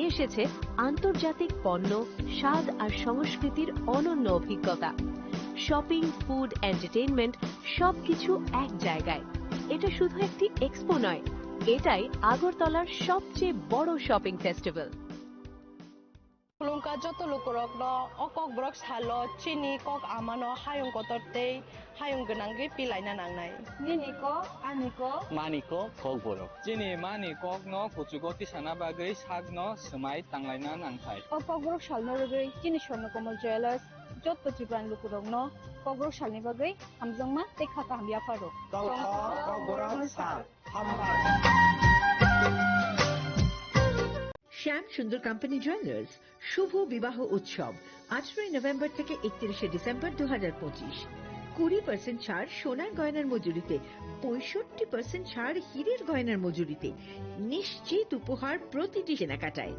নিয়ে এসেছে আন্তর্জাতিক পণ্য, স্বাদ আর সংস্কৃতির অনন্য অভিজ্ঞতা। শপিং, ফুড, এন্টারটেইনমেন্ট সবকিছু এক জায়গায়। এটা শুধু একটি এক্সপো নয়, এটাই আগরতলার সবচেয়ে বড় shopping festival. Kulungka joto lukurok no okok brok salo chini kok amano hayung kotortei hayung genangge pilai na nangnai. Nini ko, ani ko, mani ko kok borok. Chini mani kok no kuchugoti sana bagai sag no semai tanglai na nangthai. okok brok salno rogoi chini Swarna Komal Jewellers joto jibran lukurok no kok brok salni bagai hamjangma tekha ka hamya paro. Kok borok sal. শ্যাম সুন্দর company jewellers শুভ বিবাহ উৎসব 18 November থেকে 31 December 2025। 20% ছাড় সোনার গয়নার মজুরিতে, 65% ছাড় হীরের গয়নার মজুরিতে, নিশ্চিত উপহার প্রতিটি কেনাকাটায়।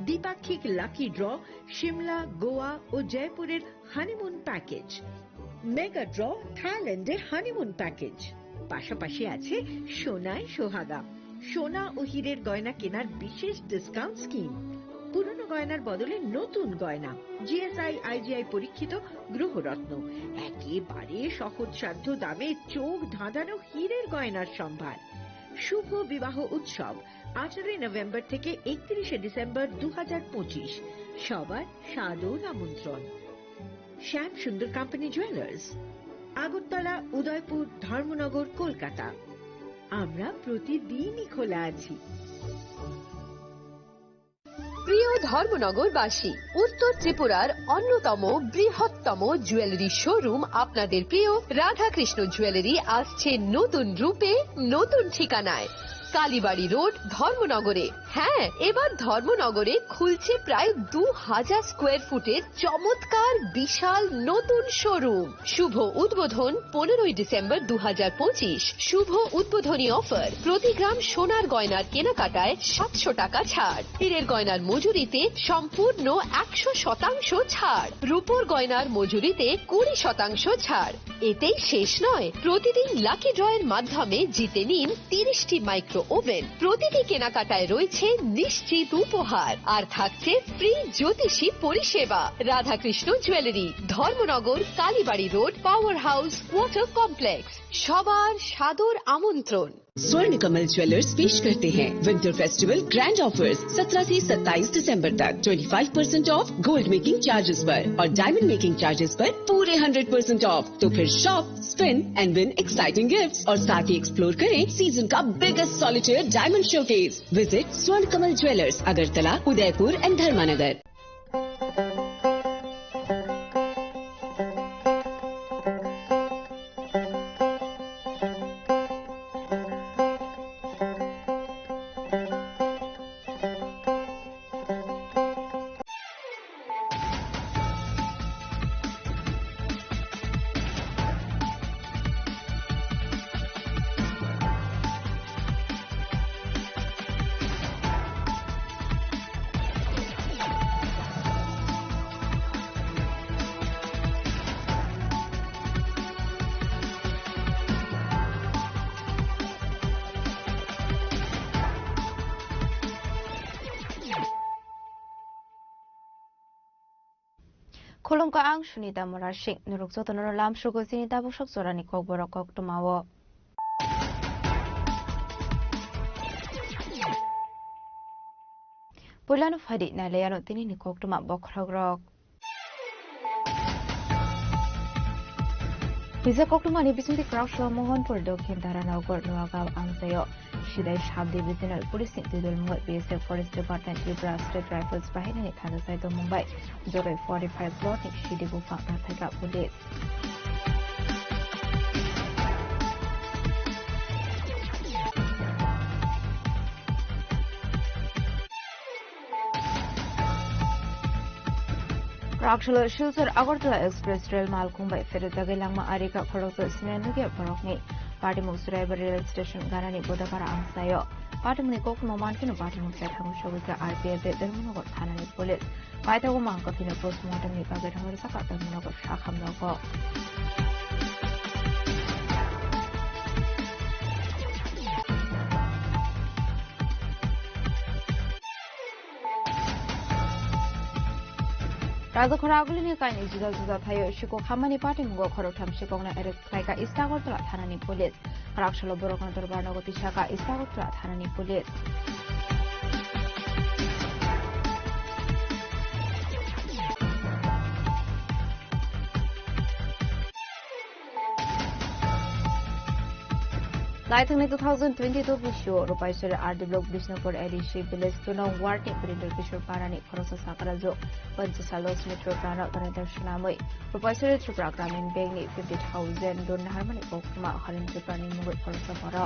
দ্বিপাক্ষিক লাকি ড্র, সিমলা, গোয়া ও জয়পুরের হানিমুন প্যাকেজ, মেগা ড্র থাইল্যান্ডে হানিমুন প্যাকেজ। পাশাপাশি আছে সোনায় সোহাগা, সোনা ও হীরের গয়না কেনার বিশেষ ডিসকাউন্ট স্কিম। পুরনো গয়নার বদলে নতুন গয়না, জিএসআই আইজিআই পরীক্ষিত গ্রহরত্ন, একেবারে সহজসাধ্য দামে চোখ ধাঁধানো হীরের গয়নার সম্ভার। শুভ বিবাহ উৎসব 18 নভেম্বর থেকে 31 ডিসেম্বর 2025। সবার সাদর আমন্ত্রণ। শ্যাম সুন্দর কোম্পানি জুয়েলার্স, আগরতলা, উদয়পুর, ধর্মনগর, কলকাতা। আমরা প্রতিদিনই খোলা আছি। প্রিয় ধর্মনগরবাসী, উত্তর ত্রিপুরার অন্যতম বৃহত্তম জুয়েলারি শোরুম আপনাদের প্রিয় রাধাকৃষ্ণ জুয়েলারি আসছে নতুন রূপে, নতুন ঠিকানায়, কালীবাড়ি রোড, ধর্মনগরে। হ্যাঁ, এবার ধর্মনগরে খুলছে প্রায় 2000 স্কোয়ার ফুটের চমৎকার বিশাল নতুন শোরুম। শুভ উদ্বোধন 15 ডিসেম্বর 2025। শুভ উদ্বোধনী অফার, প্রতি গ্রাম সোনার গয়নার কেনাকাটায় 700 টাকা ছাড়, হীরের গয়নার মজুরিতে সম্পূর্ণ 100% ছাড়, রূপোর গয়নার মজুরিতে 20% ছাড়। এতেই শেষ নয়, প্রতিদিন লাকি ড্রয়ের মাধ্যমে জিতে নিন 30টি মাইক্রো ওভেন। প্রতিটি কেনাকাটায় রয়েছে নিশ্চিত উপহার, আর থাকছে ফ্রি জ্যোতিষী পরিষেবা। Radhakrishna jewellery, Dharmanagar, Kalibari road, power house, water complex. সবার সাদর আমন্ত্রণ। स्वर्ण कमल ज्वेलर्स पेश करते हैं विंटर फेस्टिवल ग्रैंड ऑफर्स 17 से 27 दिसंबर तक 25% ऑफ गोल्ड मेकिंग चार्जेस पर और डायमंड मेकिंग चार्जेस पर पूरे 100% ऑफ। तो फिर shop, spin and win exciting gifts और साथ ही एक्सप्लोर करें सीजन का biggest solitaire diamond showcase. Visit Swarna Kamal jewellers, Agartala, Udaipur and Dharmanagar. Kolongka ang sunita morashik nuruk soto lam shugo sinita busok sorani kok borok kok tumawo. Pulano fadi na leyano tini ni kok tuma bokragrok. Bisa kok tuma ni bisunti krausho mohon purdo kintara nogor nuagaw ang sayo. Shidai Shab Divisional Police Tidul Mumbai BSF Forest Department Tripura State Rifles Bahini ni Thana Saito Mumbai Jogai 45 Plot ni Shidi Gufa Prathaka Police. Rakshalo Shilsar Agartala Express Rail Malkumbai Ferutagai Langma Arika Khorokso Snenuge Parokni Party Musurai Rail Station Ganani Bodakara Angsayo Party Munikok Momantino Party Musat Hamushawika RPF Dermunogo Hanani Police Paita Womankotino Postmortem Nipagat Horisaka Dermunogo Shakam Logo. রাজখরা আগুলিনি কাইনি जुदा जुदा थायो शिको खामानि party मुगो खरथाम शिकोंना arrest खालायगा इस्तागरतला थानानि police राक्षलो Barkakana दरबार नगति शाखा इस्तागरतला थानानि police Laithangni 2022 bisho rupaisore RD block Bishnupur Edishi village tuno warning Brinder Kishore Parani Khorosa Sakarajo Panchasalos Metro Prana Ganadar Shanamoi rupaisore Tripura Gramin Bank 50,000 don harmony Okuma Harin Tripani Mugut Khorosa Pora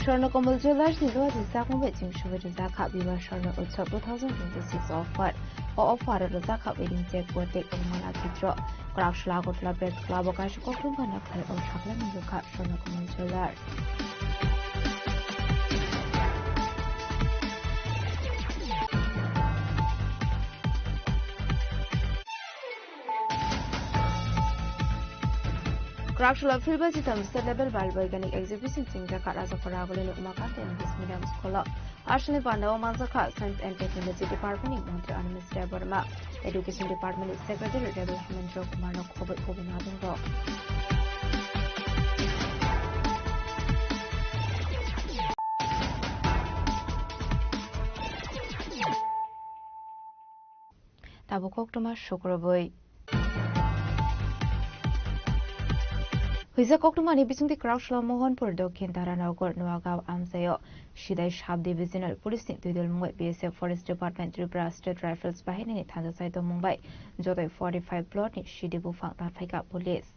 Swarnakamal jewellers নির্বাহী জাকাবে চিংশুবে জাকা বিবাহ স্বর্ণ উৎসব 2026 offer ও অফারের জাকা wedding check বর্তে কমলা চিত্র ক্রাকশলা Agartala press club আকাশ কখনবা না খায় ও সাকলা নিরক্ষা Swarnakamal jewellers Crackshula Filbaji State Level Balbaiganic Exhibition Singaka Razakara Agolino Umakata English Medium Scholar Ashley Panda Mazaka Science and Technology Department in Montreal and Mr. Burma Education Department Secretary Development Joe Kumano Kobe Kobenadungo Tabukok Tomas Shukroboy Huisa Koktumani Bisung the Crouchla Mohanpur Dokin Taranagor Nuagao Amsayo Shidai Shab Divisional Police Tudil Mumbai BSF Forest Department Tripura State Rifles Bahini Tanda Side of Mumbai Jodo 45 plot ni Shidibu Fang Tafika Police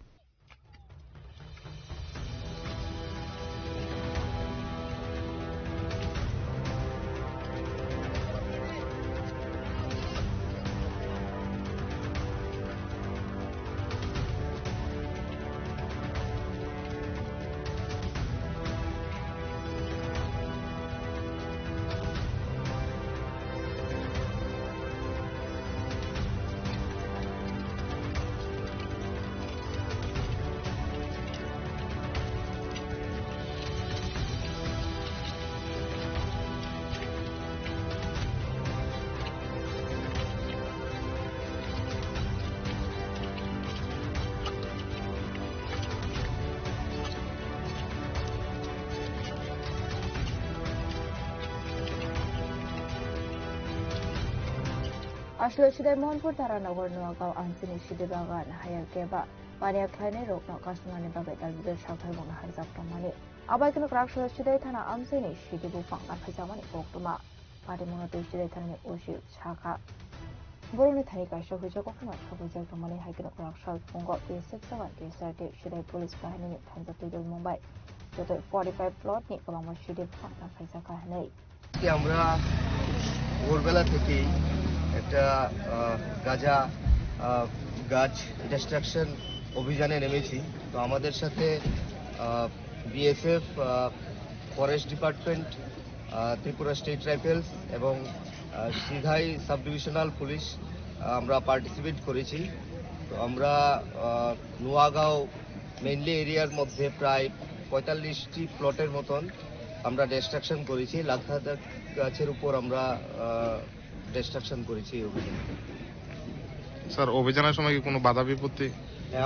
Ashlo Shidai Mohanpur Taranagor Nuagao Ansini Shidibagan Hayakeba Mania Kane Rokno Kasmani Bagat Alvido Shakai Mona Harzak Tamani Abakan Crackshula Shidai Tana Amsini Shidibu Fang Pajamani Oktuma Padimono Shidai Tani Oshi Chaka Boroni Tanika Shokujokoma Shokujak Tamani Hakan Crackshal Pongo P67 Desert Shidai Police Bahani Tanza Tudul Mumbai Joto 45 plot ni Kalama Shidibu Fang Pajaka Hanei আমরা ভোরবেলা থেকেই একটা গাঁজা গাছ distraction অভিযানে নেমেছি তো আমাদের সাথে BSF forest department Tripura state rifles এবং সিধাই সাব ডিভিশনাল পুলিশ আমরা পার্টিসিপেট করেছি তো আমরা নোয়াগাঁও মেইনলি এরিয়ার মধ্যে প্রায় 45টি প্লটের মতন আমরা ডিস্ট্রাকশন করেছি লাখ গাছের উপর আমরা ডিস্ট্রাকশন করেছি অভিযানে স্যার অভিযানের সময় কি কোনো বাধা বিপত্তি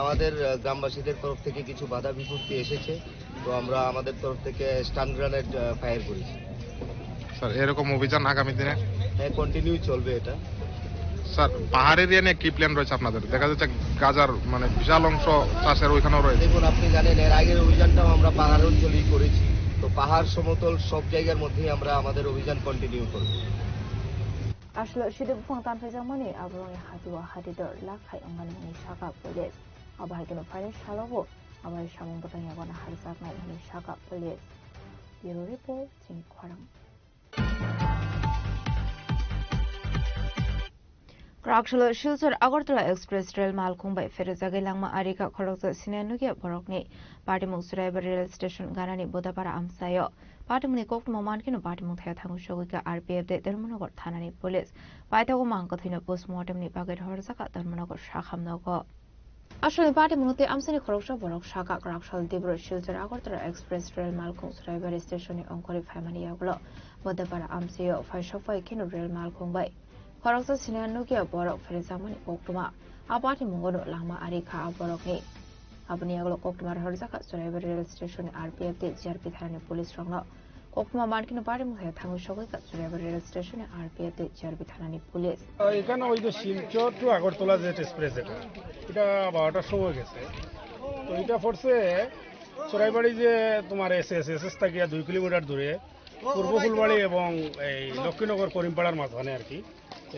আমাদের গ্রামবাসীদের তরফ থেকে কিছু বাধা বিপত্তি এসেছে তো আমরা আমাদের তরফ থেকে স্টান গ্রেনেড ফায়ার করেছি স্যার এরকম অভিযান আগামী দিনে হ্যাঁ কন্টিনিউ চলবে এটা স্যার পাহাড় এরিয়া নিয়ে কি প্ল্যান রয়েছে আপনাদের দেখা যাচ্ছে গাজার মানে বিশাল অংশ চাষের ওইখানেও রয়েছে দেখুন আপনি জানেন এর আগের অভিযানটাও আমরা পাহাড় অঞ্চলেই করেছি তো পাহাড় সমতল সব জায়গার মধ্যেই আমরা আমাদের অভিযান কন্টিনিউ করব Ashlo Shidibu Fang Pajamani Abroni Hadiwa Hadidor Lakai Angani Shaka Police Abahikino Parish Halobo Abai Shamon Botanya Wana Harzak Nani Shaka Police Bureau Report Ting Kwarang Crackshula Shilsor Agortala Express Rail Malkungbai Feruzagi Langma Arika Khoroksa Sinenugia Borokni Party Musurai Rail Station Ganani Bodapara Amsayo Party Muni Kok Momankino Party Muthaya Thangu Shogika RPF de Dermonogor Thanani Police Paitago Mankothino Postmortem ni Bagat Horzaka Dermonogor Shakham Nogo আসলে party মুহূর্তে আমসানি খরকসা বরক শাখা করাকশাল দিব্র Silchar Agartala express rail মালখং সরাইবাড়ি স্টেশনে অঙ্করে ফাইমানিয়াগুলো বদেপাড়া আমসিও ফাইসফাই কেন rail মালখংবাই খরকসা সিনিয়ানুকিয়া বরক ফেরেজামানি কক্টুমা আপাটি মুঙ্গনো Lama আরিখা বরকনি আবনিয়াগুলো কক্টুমার হরজাকা সরাইবাড়ি rail স্টেশনে RPF তে GRP থানানি police রংনো কক্টুমা মানকিনো party মুখে Thangu সগৈকা সরাইবাড়ি rail স্টেশনে RPF তে জিআরপি থানানি পুলিশ এখানে ওই যে শিলচর টু আগরতলা যে এক্সপ্রেস এটা 12টার সময় গেছে। তো এটা পড়ছে চড়াইবাড়ি যে তোমার এস থাকিয়া 2 কিলোমিটার দূরে পূর্ব ফুলবাড়ি এবং এই লক্ষ্মীনগর করিমপাড়ার মাঝখানে আর কি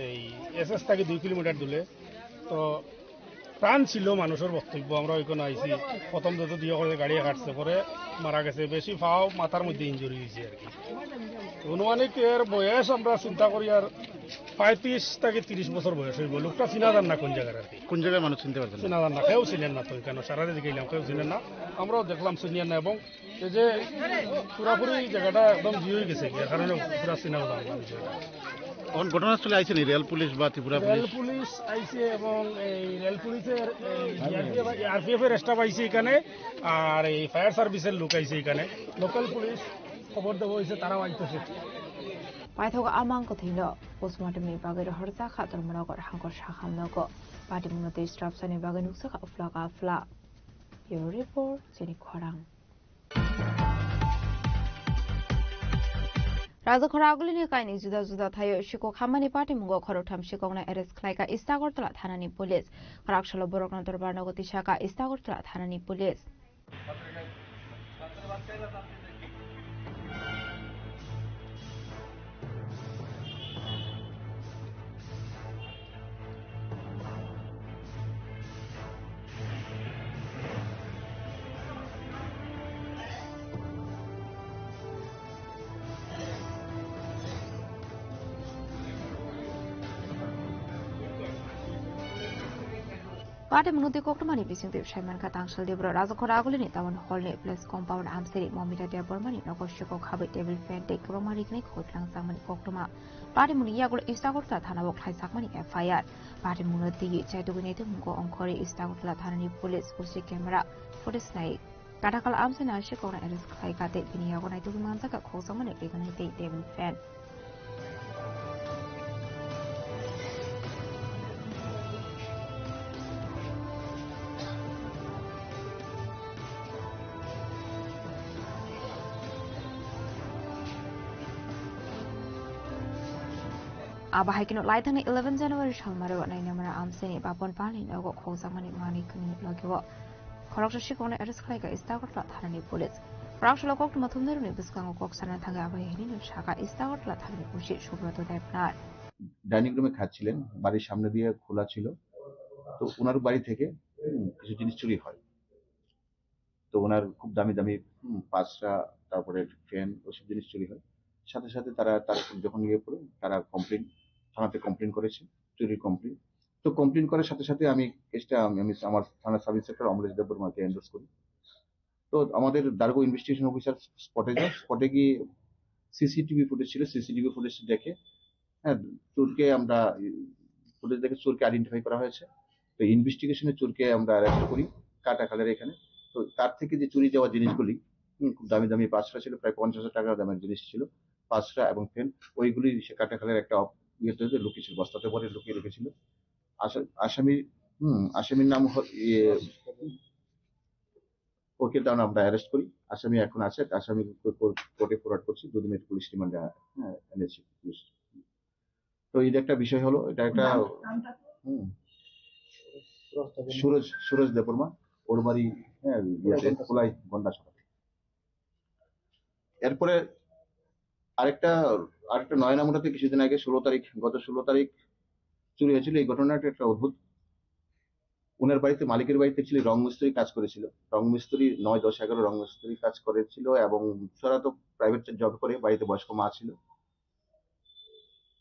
এই এস থাকি 2 কিলোমিটার দূরে। তো প্রাণ ছিল মানুষের বক্তব্য, আমরা ওইখানে আইসি প্রথম যত দিয়ে করে গাড়ি কাটছে পরে মারা গেছে, বেশি ফাও মাথার মধ্যে ইঞ্জুরি হয়েছে আর কি। অনুমানিক এর বয়স আমরা চিন্তা করি আর 35 থেকে 30 বছর বয়স হইব। লোকটা চিনা যান না কোন জায়গার আর কি, কোন জায়গায় মানুষ চিনতে পারছেন? চিনা যান না, কেউ চিনেন না। তো কেন সারা দিকে গেলাম কেউ চিনেন না, আমরাও দেখলাম চিনিয়েন না। এবং এই যে পুরাপুরি জায়গাটা একদম জিয়ে গেছে কি কারণে পুরা চিনাও যান না বিষয়টা। কোন ঘটনাস্থলে আইছেন রেল পুলিশ বা ত্রিপুরা রেল পুলিশ আইছে এবং এই রেল পুলিশের আরপিএফ এর স্টাফ আইছে এখানে, আর এই ফায়ার সার্ভিসের লোক আইছে এখানে। লোকাল পুলিশ খবর দেওয়া হয়েছে, তারাও আইতেছে। পাইথক আমাং কথিনো পোস্টমর্টমনি বাগের হরজাখা তরমনাগর হাঙ্কর শাখামনগো পার্টি মুহূর্তে স্টাফসানি বাগে নুকসাখা উফলাকা ফ্লা ইউরো রিপোর্ট জেনি খরাং রাজখরা আগুলিনি কাইনি जुदा जुदा थायो शिको खामानि पार्टी मुंगो खरथाम शिकंना एरेस्ट खलाइका इस्तागरतला थानानि पुलिस खराकशलो बरकना दरबार नगति शाखा इस्तागरतला थानानि पुलिस पार्टी मुनुति कोक्टमानि बिसिंगदेव साइमानका तांगसल देब्र राजखरा आगुलिनि तावन हलनि प्लेस कम्पाउन्ड आमसेरि ममिता देव बर्मानि नगरशिको खाबै टेबल फैन टेक रमारिकनि खोटलां सामनि कोक्टमा पार्टी मुनि यागुल इस्तागरतला थानाबो खाइसाकमानि एफआईआर पार्टी मुनुति चाइतुगुनिते मुंगो अंखरि इस्तागरतला थानानि पुलिस ओसी क्यामेरा फुटेज नाय काटाकाल आमसेना शिकोना एरेस खाइकाते बिनि यागो नाइतुगु मानजाका खोसामनि लेगनाइते table fan Abahaikin laitani 11 January Shalmaro Nainamara Amseni Babon Pani Nogo Kosamani Mani Kuni Logiwo Koroksa Shikona Erisklaika Istagotla Thani Police Rakshalo Kok Matunderuni Biskango Koksana Tanga Abahini Shaka Istagotla Thani Pushi Shubroto Depnar dining রুমে খাচ্ছিলেন, বাড়ির সামনে দিয়ে খোলা ছিল। তো ওনার বাড়ি থেকে কিছু জিনিস চুরি হয়। তো ওনার খুব দামি দামি পাঁচটা, তারপরে ফ্যান, ওসব জিনিস চুরি হয়। সাথে সাথে তারা যখন গিয়ে পড়ে তারা থানাতে কমপ্লেন করেছে, চুরির কমপ্লেন। তো কমপ্লেন করার সাথে সাথে আমি কেসটা আমার থানা সাব ইন্সপেক্টর অমরেশ দেববর্মাকে এন্ডোর্স করি। তো আমাদের দারগো ইনভেস্টিগেশন অফিসার স্পটে যায়। স্পটে গিয়ে সিসিটিভি ফুটেজ ছিল, সিসিটিভি ফুটেজ দেখে চোরকে আমরা ফুটেজ দেখে চোরকে আইডেন্টিফাই করা হয়েছে। তো ইনভেস্টিগেশনে চোরকে আমরা অ্যারেস্ট করি কাটাখালের এখানে। তো তার থেকে যে চুরি যাওয়া জিনিসগুলি খুব দামি দামি পাঁচটা ছিল, প্রায় 50,000 টাকার দামের জিনিস ছিল পাঁচটা এবং ফেন, ওইগুলি সে কাটাখালের একটা ইয়েতে লুকিয়েছিল, বস্তাতে ভরে লুকিয়ে রেখেছিল। আসামির নাম ওকে তার আমরা অ্যারেস্ট করি। আসামি এখন আছে, আসামি কোর্টে ফরওয়ার্ড করছি, 2 দিনের পুলিশ রিমান্ডে এনেছি পুলিশ। তো এই একটা বিষয় হলো, এটা একটা সুরজ দেববর্মা, ওর বাড়ি খোলাই গন্ডা সভা। এরপরে আরেকটা 9 নম্বরতে কিছুদিন আগে গত 16 তারিখ চুরি হয়েছিল। এই ঘটনাটা একটা অদ্ভুত। ওনার বাড়িতে, মালিকের বাড়িতে ছিল রং মিস্ত্রি কাজ করেছিল। রং মিস্ত্রি 9, 10, 11 রং মিস্ত্রি কাজ করেছিল এবং সারা তো প্রাইভেট জব করে, বাড়িতে বয়স্ক মা ছিল।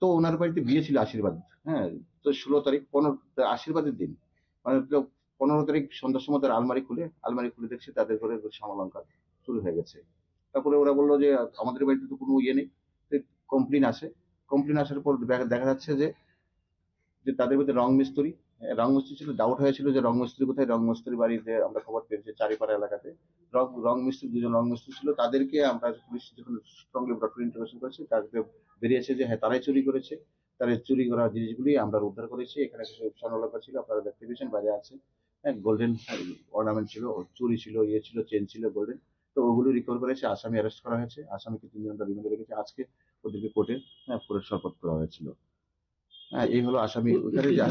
তো ওনার বাড়িতে বিয়ে ছিল আশীর্বাদ। তো 16 তারিখ আশীর্বাদের দিন, মানে 15 তারিখ সন্ধ্যার সময় তার আলমারি খুলে দেখছে তাদের ঘরে স্বর্ণালংকার চুরি হয়ে গেছে। তারপরে ওরা বললো যে আমাদের বাড়িতে তো কোনো ইয়ে নেই। কমপ্লেন আসার পর দেখা যাচ্ছে যে তাদের মধ্যে রং মিস্ত্রি রং মিস্ত্রি ছিল, ডাউট হয়েছিল যে রং মিস্ত্রি কোথায়। রং মিস্ত্রির বাড়িতে আমরা খবর পেয়েছি চারিপাড়া এলাকাতে রং মিস্ত্রি, দুজন রং মিস্ত্রি ছিল, তাদেরকে আমরা পুলিশ যখন স্ট্রংলি ডক্টর ইন্টারভেনশন করেছি তাদেরকে বেরিয়েছে যে হ্যাঁ তারাই চুরি করেছে। তাদের চুরি করা জিনিসগুলি আমরা উদ্ধার করেছি। এখানে কিছু স্বর্ণলঙ্কা ছিল, আপনারা দেখতে পেয়েছেন বাইরে আছে, হ্যাঁ গোল্ডেন অর্নামেন্ট ছিল, চুরি ছিল, ইয়ে ছিল, চেন ছিল গোল্ডেন। তো ওগুলো রিকভার করেছে, আসামি অ্যারেস্ট করা হয়েছে, আসামিকে 3 দিন আমরা রিমান্ডে রেখেছি। আজকে ওদেরকে কোর্টে পুরস্কার করা হয়েছিল। হ্যাঁ এই হলো আসামি। ওইখানে যে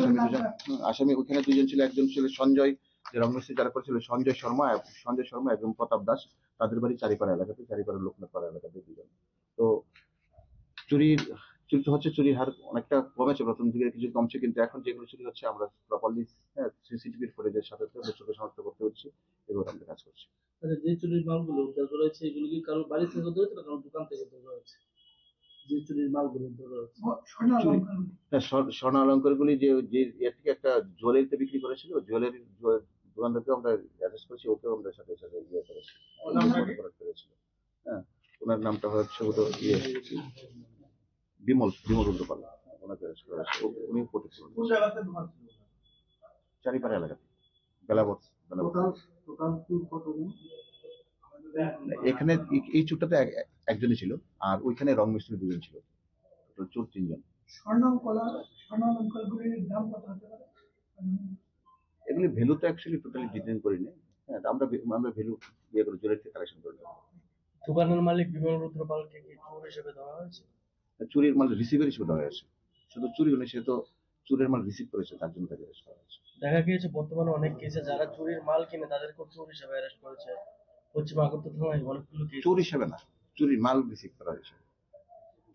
আসামি ওইখানে 2জন ছিল, একজন ছিল সঞ্জয়, যে রংমিস্ত্রি যারা করেছিল সঞ্জয় শর্মা, একজন প্রতাপ দাস। তাদের বাড়ি চারিপাড়া এলাকাতে, চারিপাড়া লোকনাথপাড়া এলাকাতে 2জন। তো চুরি তো হচ্ছে, চুরির হার অনেকটা কমেছে, প্রথম দিকে কিছু কমছে, কিন্তু এখন যেগুলো চুরি হচ্ছে আমরা প্রপারলি সিসিটিভির ফুটেজের সাথে চোখে শনাক্ত করতে পারছি, এগুলো আমরা কাজ করছি। যে চুরির মালগুলো উদ্ধার করা হয়েছে এগুলো কি কারো বাড়ি থেকে উদ্ধার হয়েছে না কারো দোকান থেকে উদ্ধার করা হয়েছে? যে চুরির মালগুলো উদ্ধার করা হয়েছে, স্বর্ণ অলঙ্কার গুলি যে এর থেকে একটা জুয়েলারিতে বিক্রি করেছিল, জুয়েলারি দোকানদারকে আমরা অ্যারেস্ট করেছি, ওকেও আমরা সাথে সাথে ইয়ে করেছি, হ্যাঁ ওনার নামটা হচ্ছে বিমল রুদ্রপাল, ওনাকে অ্যারেস্ট করা হয়েছে। উনি চারিপাড়া এলাকাতে বেলাবত। এখানে এই চুরটাতে একজনই ছিল, আর ওইখানে রং মিস্ত্রি 2জন ছিল, চোর 3জন। এগুলি ভ্যালু তো অ্যাকচুয়ালি টোটালি ডিটেন করিনি, হ্যাঁ আমরা ভ্যালু ইয়ে করে জুয়েলারি থেকে কালেকশন করে নেব। দোকানের মালিক বিমল রুদ্রপালকে কি চোর হিসেবে ধরা হয়েছে? চুরির মাল রিসিভার হিসেবে ধরা হয়েছে, শুধু চুরি হলে সে তো চুরের মাল রিসিভ করেছে, তার জন্য তাকে অ্যারেস্ট করা হয়েছে। দেখা গিয়েছে বর্তমানে অনেক কেসে যারা চুরির মাল কিনে তাদেরকে চোর হিসেবে অ্যারেস্ট করেছে। পশ্চিম আগরতলা থানায় অনেকগুলো কেস। চোর হিসেবে না, চুরির মাল রিসিভ করা হয়েছে।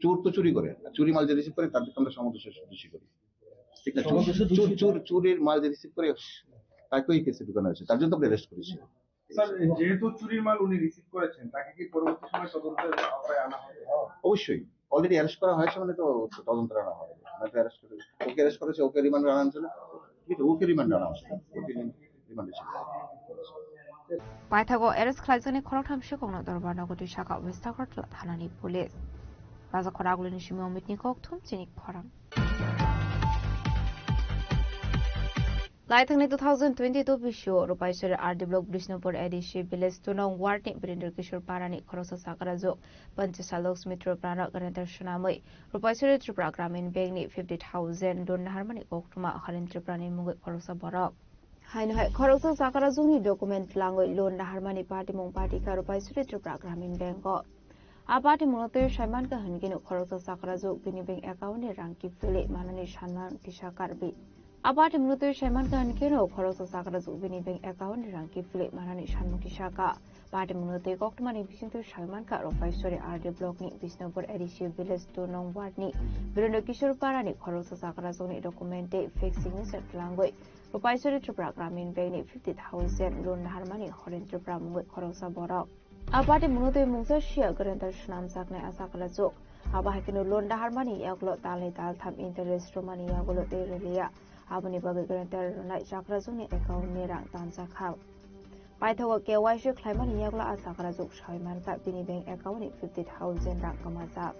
চোর তো চুরি করে, চুরি মাল যে রিসিভ করে তাদেরকে আমরা দোষী করি, ঠিক না? চুরির মাল যে রিসিভ করে তাকেই কেসে ঢুকানো হয়েছে, তার জন্য আমরা অ্যারেস্ট করেছি। স্যার যেহেতু চুরির মাল উনি রিসিভ করেছেন, তাকে কি পরবর্তী সময় তদন্তের আওতায় আনা হবে? অবশ্যই, অলরেডি অ্যারেস্ট করা হয়েছে, মানে তো তদন্ত আনা হবে। ওকে অ্যারেস্ট করেছে, ওকে রিমান্ডে আনা হয়েছিল, ওকে রিমান্ডে আনা হয়েছিল, ওকে রিমান্ডে ছিল। पाइथागो एरेस्ट खालायजानाय खरावथामसो गंनो दरबार नगरनि शाखा वेस्ट आगरतला थानानि पुलिस राजा खरागुलिनि सिमी अमितनि कक्थुम चिनिक खरां लाइथांनि 2022 बिशु रुपाइसर RD block Bishnupur ADC village तुनंग वार्डनि वीरेंद्र किशोर पारानि खरसा सागराजु पंचसालक मित्र प्राण गणेन्द्र सुनामै रुपाइसर त्रिपुरा ग्रामीण बैंकनि 50,000 लोन हारमानि कक्थुमा हरिन त्रिपुरानि मुङै खरसा बरक हाइनहाय खरसा सागराजुनि डकुमेन्ट लाङै लोन हारमानि पार्टी मुं पार्टी का रुपाइसर त्रिपुरा ग्रामीण बैंक आ पार्टी मुङै साइमान का हनगिनो खरसा सागराजु बिनि बैंक एकाउन्टनि रांकि फिले मानानि सानमान किसाकार बि आबाद मुलुग साइमान कानकेनो खरसा सागराजु बिनि बैंक एकाउन्ट रांकि फिले मानानि सानमुखि साका पार्टी मुलुग कक्टमानि बिसिंथ साइमान का रुपाइसर आरडी ब्लकनि बिष्णुपुर एडिसि विलेज 2 नं वार्डनि वीरेंद्र किशोर पारानि खरसा सागराजुनि डकुमेन्ट फेक सिगनेचार लांगै रुपाइसर त्रिपुरा ग्रामीण बैंकनि 50,000 लोन हारमानि हरेन त्रिपुरा मुङै खरसा बरक आबाद मुलुग मुंसा सिया गणेन्द्र सुनाम जागनाय आसा खालाजु आबाहायकिनो लोन हारमानि यागलो तालनि तालथाम इन्टारेस्ट रोमानि यागलो तेरेलिया आबनि बागै गणेन्द्र रनाय जाग्राजुनि एकाउन्टनि रां दानजाखाव पाइथागो केवाइसि खालायमानि यागलो आसा खालाजु साइमानका बिनि बैंक एकाउन्टनि 50,000 रां गमाजाब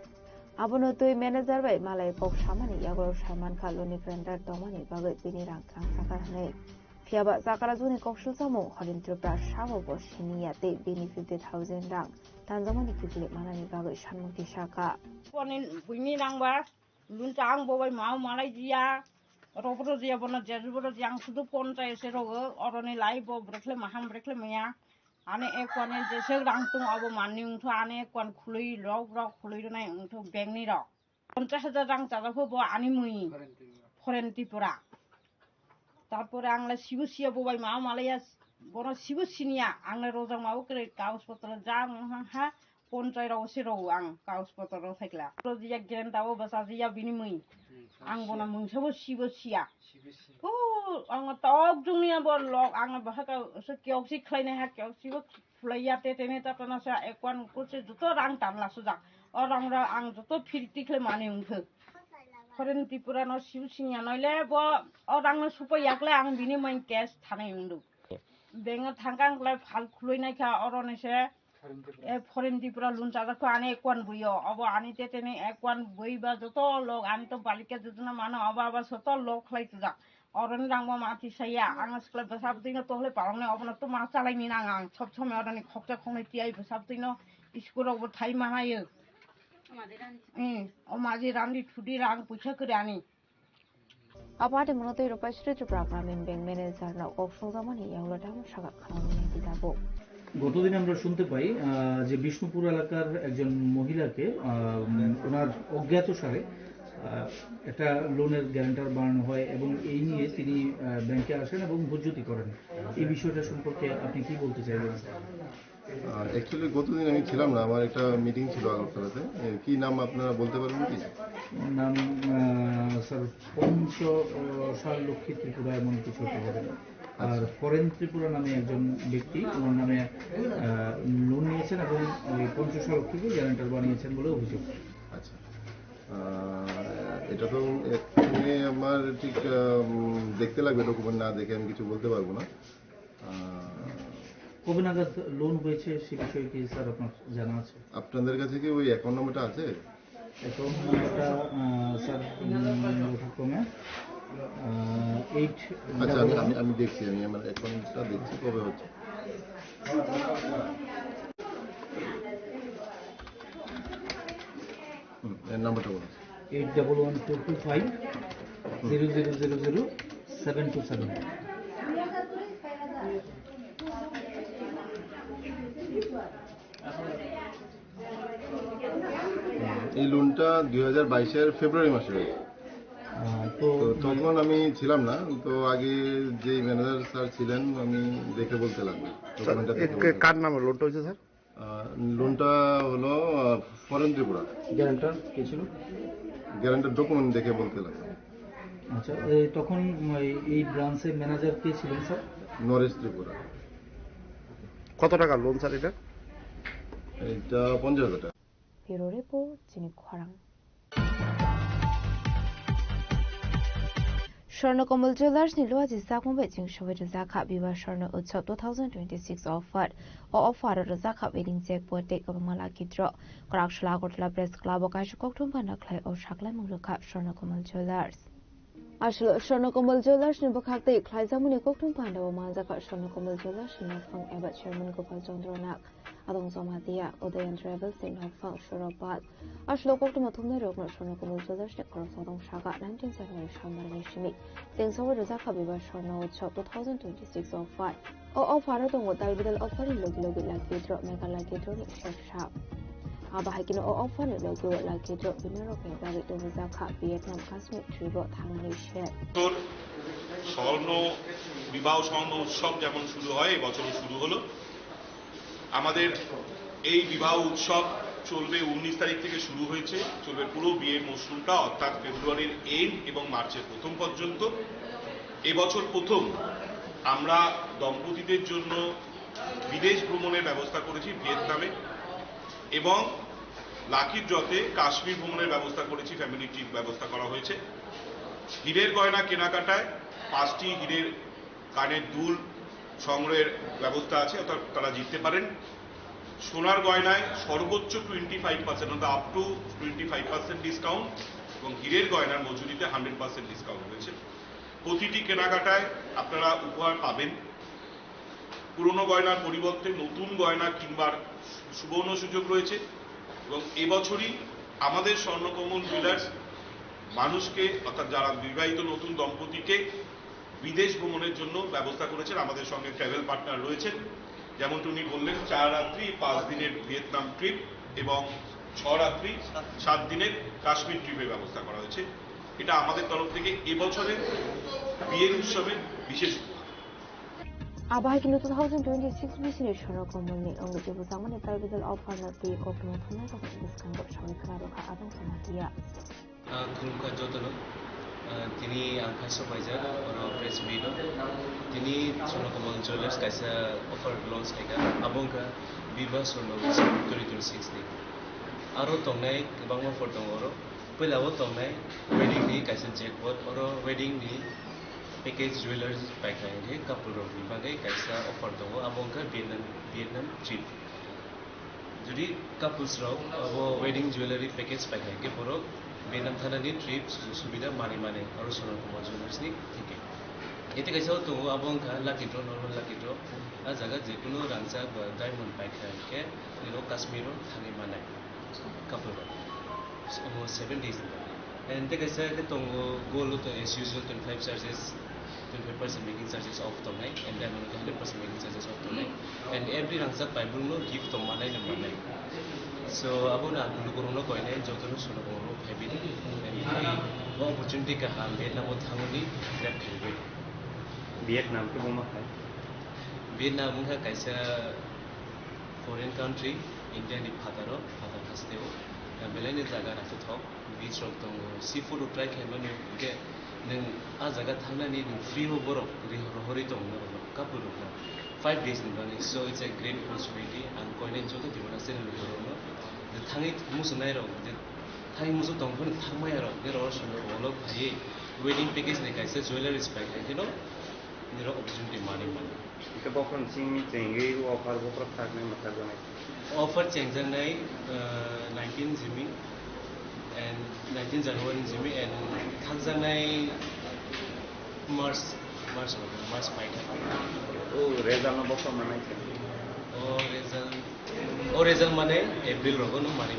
आबनो तुइ मेनेजार बाय मालाय कक सामानि यागलो साइमानका लोनि गणेन्द्र दमानि बागै बिनि रां दानजाखानै फियाबा जाग्राजुनि कौशल सामु हरिन त्रिपुरा साबो सिनियाते बिनि 50,000 रां दानजामानि किफिले मानानि बागै सानमुखि साका पनिन बुइनि रांबा लुन चांग बोबाय माव मालाय जिया रोबरो जिया बना जेजुबरो जिया सुदु पंचायत से रोगो अरनि लाई बो ब्रेखले महाम ब्रेखले मया आने एक वाने जैसे रांग तुम अब माननी उंठो आने एक वान खुलई रग रग खुलई नाय उंठो बैंकनि रग 50,000 रां जाजाखो बो आनि मुई फरेन त्रिपुरा तारपरे आंला सिबु सिया बोबाय माव मालाया बनो सिबु सिनिया आंला रोजां माव करे कागज पत्र जा हा पंचायत राव से राव आं कागज पत्र राव थाइक्ला रोजिया गेन दावो बसा जिया बिनि मुई आं बना मुंसाबो सिबो सिया ओ आं तक जोंनिया बो लग आं बहाका से केवसि खलायनाय हा केवसिबो फुलाया तेने तातना सा एकवान कुसे जतो रां तानला सुजा अ रां आं जतो फिरति खले माने उंथो फरेन त्रिपुरा न सिबु सिनिया नयले बो अ रां सुपो याकले आं बिनि माइन केस थानाय उंदु बेंग थांगांलाय फाल खुलैनायखा अरनेसे ए फरेन त्रिपुरा लुन जाजाखो आने एकवान बुयो अब आनि तेने एकवान बुइबा जतो लोग आनि तो बालिका योजना मानो अब अब सतो लोग खलाय तुजा Orang rang mau mati saya, ang sekolah besar tu ino tohle parang ni orang tu masa lagi ni nang, sop orang ni khok cak khong ni tiai besar tu ino, sekolah buat thai mana ye. Omaji randi thudi rang pucha kerani. Aparte menurut Eropa Street Programming Bank Manager na Cox's Bazar Zamani ইয়াংলো দাম Saga খাওয়ানি দিদাবো গতদিন আমরা শুনতে পাই যে বিষ্ণুপুর এলাকার একজন মহিলাকে ওনার অজ্ঞাত সারে একটা লোনের গ্যারান্টার বানানো হয় এবং এই নিয়ে তিনি ব্যাংকে আসেন এবং ভর্তুকি করেন এই বিষয়টা সম্পর্কে আপনি কি বলতে চাইবেন অ্যাকচুয়ালি গতদিন আমি ছিলাম না আমার একটা মিটিং ছিল আগরতলাতে কি নাম আপনারা বলতে পারবেন কি নাম স্যার পঞ্চশাল লক্ষ্মী ত্রিপুরা এমন কিছু হতে পারে আর ফরেন ত্রিপুরা নামে একজন ব্যক্তি ওনার নামে লোন নিয়েছেন এবং ওই পঞ্চশাল লক্ষ্মীকে গ্যারান্টার বানিয়েছেন বলে অভিযোগ আচ্ছা এটা তো এখানে আমার ঠিক দেখতে লাগবে ডকুমেন্ট না দেখে আমি কিছু বলতে পারবো না কবে নাগাদ লোন হয়েছে সে বিষয়ে কি স্যার আপনার জানা আছে আপনাদের কাছে কি ওই অ্যাকাউন্ট নাম্বারটা আছে অ্যাকাউন্ট নাম্বারটা স্যার কমে 8 আচ্ছা আমি দেখছি আমি আমার অ্যাকাউন্টটা দেখছি কবে হচ্ছে এর নাম্বারটা বলুন 811225 0000 727 এই লোনটা 2022 এর ফেব্রুয়ারি মাসে হয়েছে তো তখন আমি ছিলাম না তো আগে যে ম্যানেজার স্যার ছিলেন আমি দেখে বলতে লাগলাম কার নামে লোনটা হয়েছে স্যার লোনটা হলো ফরেন ত্রিপুরা গ্যারান্টার কে ছিল গ্যারান্টার ডকুমেন্ট দেখে বলতে লাগলাম আচ্ছা তখন এই ব্রাঞ্চের ম্যানেজার কে ছিলেন স্যার নরেশ ত্রিপুরা কত টাকা লোন স্যার এটা 50,000 টাকা ব্যুরো রিপোর্ট জিনি খরাং স্বর্ণকমল জুয়েলার্স নিলুয়াজি জাকমবে জিং সবে জাখা বিবাহ স্বর্ণ উৎসব 2026 অফার ও অফার জাখা ওয়েডিং চেক পটে কবমালা কিদ্র করাকশলা আগরতলা প্রেস ক্লাব কাশ ককটুম বানাখলাই ও সাকলাই মুলুখা স্বর্ণকমল জুয়েলার্স আসলে স্বর্ণকমল জুয়েলার্স নি বখাতে খ্লাইজামুনি ককটুম পান্ডাব মাজাকা স্বর্ণকমল জুয়েলার্স নফং এবা চেয়ারম্যান গোপাল চন্দ্র নাগ আদং জমাদিয়া উদয়ন ট্রাভেলস নি নফং সুরবাদ আসলে ককটুম থমনে রকম স্বর্ণকমল জুয়েলার্স নি খরচ আদং সাগা 19 জানুয়ারি সামারনি সিমি তেংসাও জাখা বিবাহ স্বর্ণ উৎসব 2026 অফার ও অফার দং দালবিদাল অফার লগি লগি লাগিদ্র মেগা লাগিদ্র নি শেষা আবাহাইকিনো ও অফার লগি লাগিদ্র বিনরো পেগারি তো জাখা ভিয়েতনাম কাশ্মীর ট্রিব থাংনি শেয়ার স্বর্ণ বিবাহ স্বর্ণ উৎসব যেমন শুরু হয় এই বছরও শুরু হলো আমাদের এই বিবাহ উৎসব চলবে 19 তারিখ থেকে শুরু হয়েছে চলবে পুরো বিয়ের মৌসুমটা অর্থাৎ ফেব্রুয়ারির এন্ড এবং মার্চের প্রথম পর্যন্ত এবছর প্রথম আমরা দম্পতিদের জন্য বিদেশ ভ্রমণের ব্যবস্থা করেছি ভিয়েতনামে এবং লাকি ড্রতে কাশ্মীর ভ্রমণের ব্যবস্থা করেছি ফ্যামিলি ট্রিপ ব্যবস্থা করা হয়েছে হীরের গয়না কেনাকাটায় 5টি হীরের কানের দুল সংগ্রহের ব্যবস্থা আছে অর্থাৎ তারা জিততে পারেন সোনার গয়নায় সর্বোচ্চ 25% অর্থাৎ আপ টু 25% ডিসকাউন্ট এবং হীরের গয়নার মজুরিতে 100% ডিসকাউন্ট রয়েছে প্রতিটি কেনাকাটায় আপনারা উপহার পাবেন পুরনো গয়নার পরিবর্তে নতুন গয়না কিনবার সুবর্ণ সুযোগ রয়েছে এবং এবছরই আমাদের স্বর্ণকমল জুয়েলার্স মানুষকে অর্থাৎ যারা বিবাহিত নতুন দম্পতিকে বিদেশ ভ্রমণের জন্য ব্যবস্থা করেছেন আমাদের সঙ্গে ট্রাভেল পার্টনার রয়েছেন যেমন উনি বললেন 4 রাত্রি 5 দিনের ভিয়েতনাম ট্রিপ এবং 6 রাত্রি 7 দিনের কাশ্মীর ট্রিপের ব্যবস্থা করা হয়েছে এটা আমাদের তরফ থেকে এবছরের বিয়ের উৎসবের বিশেষ আবাহাইকিনো 2026 মিশনের স্বর্ণকমলনি অঙ্গতি বুজামানে দালবিদাল অফার না দিয়ে ককটুম থমনে রকম ডিসকাউন্ট সবাই খারাপা আদং জমাদিয়া खुलुमखा जतनो তিনি आंखा सबायजार और प्रेस बिनो তিনি স্বর্ণকমল জুয়েলার্স কাইসা অফার লঞ্চ খাইকা आबंखा বিবাহ স্বর্ণ উৎসব 2026 नि आरो तंनाय गोबां अफार दङ आरो पहिलाबो तंनाय वेडिं नि काइसा जेकपट और वेडिं नि पैकेज ज्वेलर्स बायखांगे कापल रक बिबागै काइसा अफार दङ आबंखा ভিয়েতনাম ट्रिप जुदि कापल्स रक वेडिं ज्वेलरी पैकेज बायखांगे बरो ভিয়েতনাম থানানি ট্রিপ সুবিধা মানে আর স্বর্ণকমল জুয়েলার্স নি থেকে Iti kaisa tungu abong ka lucky draw normal lucky draw a jaga jekuno rangchak ba diamond paikha ke niro Kashmiro thangi manai couple almost 7 days and iti kaisa ke tungu goal to as usual 25 charges 25% making charges off tongai and then 100% making charges off tongai and every rangchak paibungno gift tong manai na manai so abona lukuruno koine jotono suno kono heavy and opportunity ka hal le na mo thanguni grab khelbe Vietnam ke buma hai Vietnam ka kaisa foreign country India ni father hasteo belene jaga ra thok beach rok tong seafood try khaimani ke neng a jaga thangna ni free ho borok hori tong no couple 5 days in bani so it's a great opportunity and koine joto dimana sen lo the thangi musunai ro the thangi musu tong phone thangmai ro the ro solo olok bhai wedding package ne kaisa jewelry spec you know niro opportunity mani ika bokon sing chengi offer bokrok thaknai mata janai offer chengjang 19 Jimmy and 19 January Jimmy and thakjanai March 5 oh result no bokon manai result mane April rogo no mani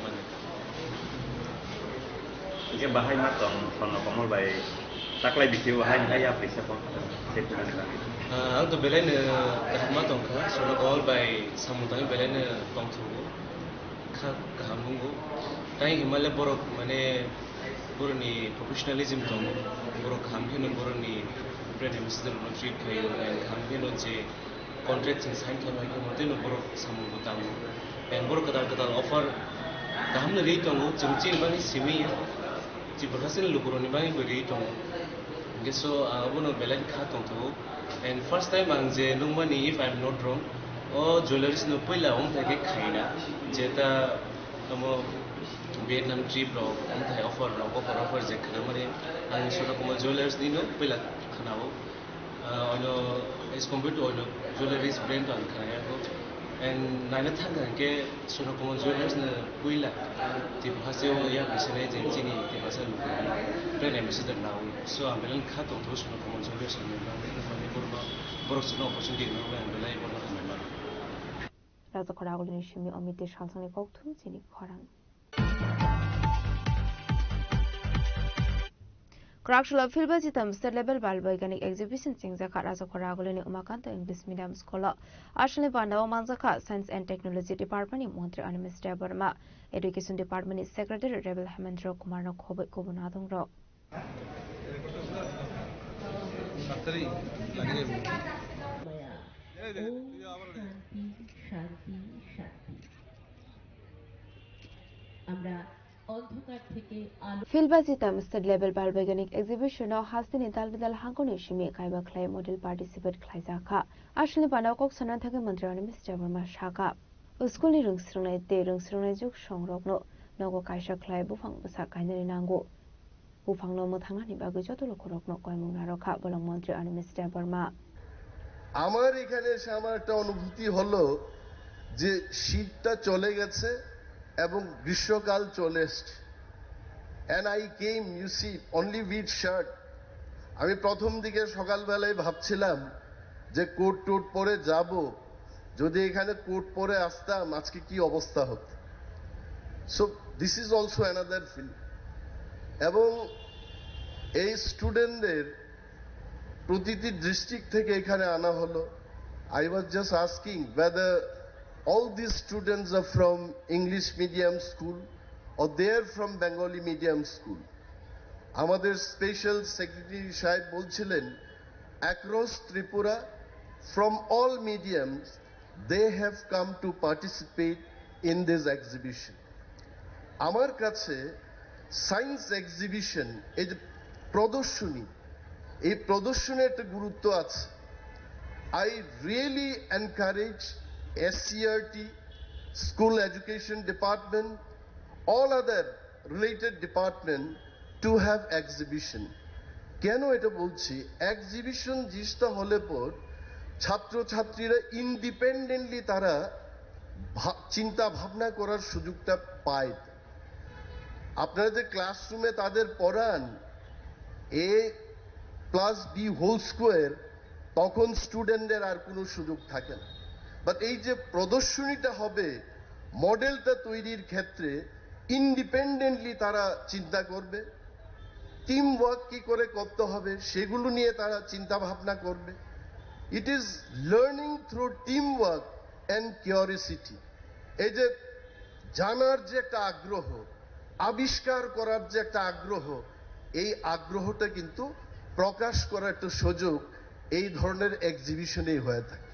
je bahai matong sono komol bai taklai bitiu bahai hai aprisa pon sepulan kami ang to belen kahma tongkha sono komol bai samudang belen tongthu kahamungo tai himalaya borok mane boroni professionalism tong borok hamhino boroni brand ambassador no treat khayo and hamhino je contract sign khamai ko moteno borok samungo tang and borok kadal offer kahamna rei tong chungchin bani simi ji bhasin lukuroni bani rei tong geso abono belen kha tong to and first time ang je nungmani if I am not wrong o jewelers no poila om thake khaina jeta amo Vietnam trip ro om thai offer je khana mane ang sura komo jewelers dino poila khanao ono as compared to ono jewelries brand an khaya ko and naina thanga ke sura komo jewelers na poila ti bhaseo ya bisane je chini ti bhasa lu brand ambassador now so amelan kha to sura komo jewelers ne ba ne borok sino opportunity no ba belai borok na 라자 거라고는 심이 어미때 상상의 꼭퉁 진이 거랑 Krakshula Filbaji Tamster Level Balbaiganic Exhibition Singzaka Raza Koragolini Umakanta English Medium Scholar Ashley Bandava Manzaka Science and Technology Department Montri Animistra Burma Education Department Secretary Rebel Hemendra Kumar Kobe Kobunadong Ro Filbaji Tamster Level Balbaiganic Exhibition of Hastin Dalvidal Hangoni Shimi Kaiba Clay Model Participate Klaizaka Ashley Banakok Sanataka Mandrani Mr. Burma Shaka Uskuli Rungsrunai De Rungsrunai Juk Shongrogno Nogo Kaisha Clay Bufang Busakainari Nango Bufang no Mutangani Bagujoto Lokorokno Koimunaroka Bolong Montri and Mr. Burma আমার এখানে এসে আমার একটা অনুভূতি হলো যে শীতটা চলে গেছে এবং গ্রীষ্মকাল চলে এসছে and I came you see only with shirt আমি প্রথম দিকে সকালবেলায় ভাবছিলাম যে কোট টোট পরে যাব যদি এখানে কোট পরে আসতাম আজকে কি অবস্থা হতো so this is also another feel এবং এই স্টুডেন্টদের প্রতিটি ডিস্ট্রিক্ট থেকে এখানে আনা হলো I was just asking whether all these students are from English medium school or they are from Bengali medium school. আমাদের স্পেশাল সেক্রেটারি সাহেব বলছিলেন across Tripura from all mediums they have come to participate in this exhibition. আমার কাছে science exhibition এই যে প্রদর্শনী এই প্রদর্শনের একটা গুরুত্ব আছে I really encourage SCRT, School Education Department, all other related department to have exhibition. কেন এটা বলছি এক্সিবিশন জিনিসটা হলে পর ছাত্রছাত্রীরা ইন্ডিপেন্ডেন্টলি তারা চিন্তা ভাবনা করার সুযোগটা পায় আপনারা যে ক্লাসরুমে তাদের পড়ান প্লাস বি হোল স্কোয়ার, তখন স্টুডেন্টদের আর কোনো সুযোগ থাকে না। বাট এই যে প্রদর্শনীটা হবে, মডেলটা তৈরির ক্ষেত্রে ইন্ডিপেন্ডেন্টলি তারা চিন্তা করবে, টিম ওয়ার্ক কি করে করতে হবে সেগুলো নিয়ে তারা চিন্তা ভাবনা করবে। It is learning through team work and curiosity. এই যে জানার যে একটা আগ্রহ, আবিষ্কার করার যে একটা আগ্রহ, এই আগ্রহটা কিন্তু প্রকাশ করার একটা সুযোগ এই ধরনের এক্সিবিশনেই হয়ে থাকে।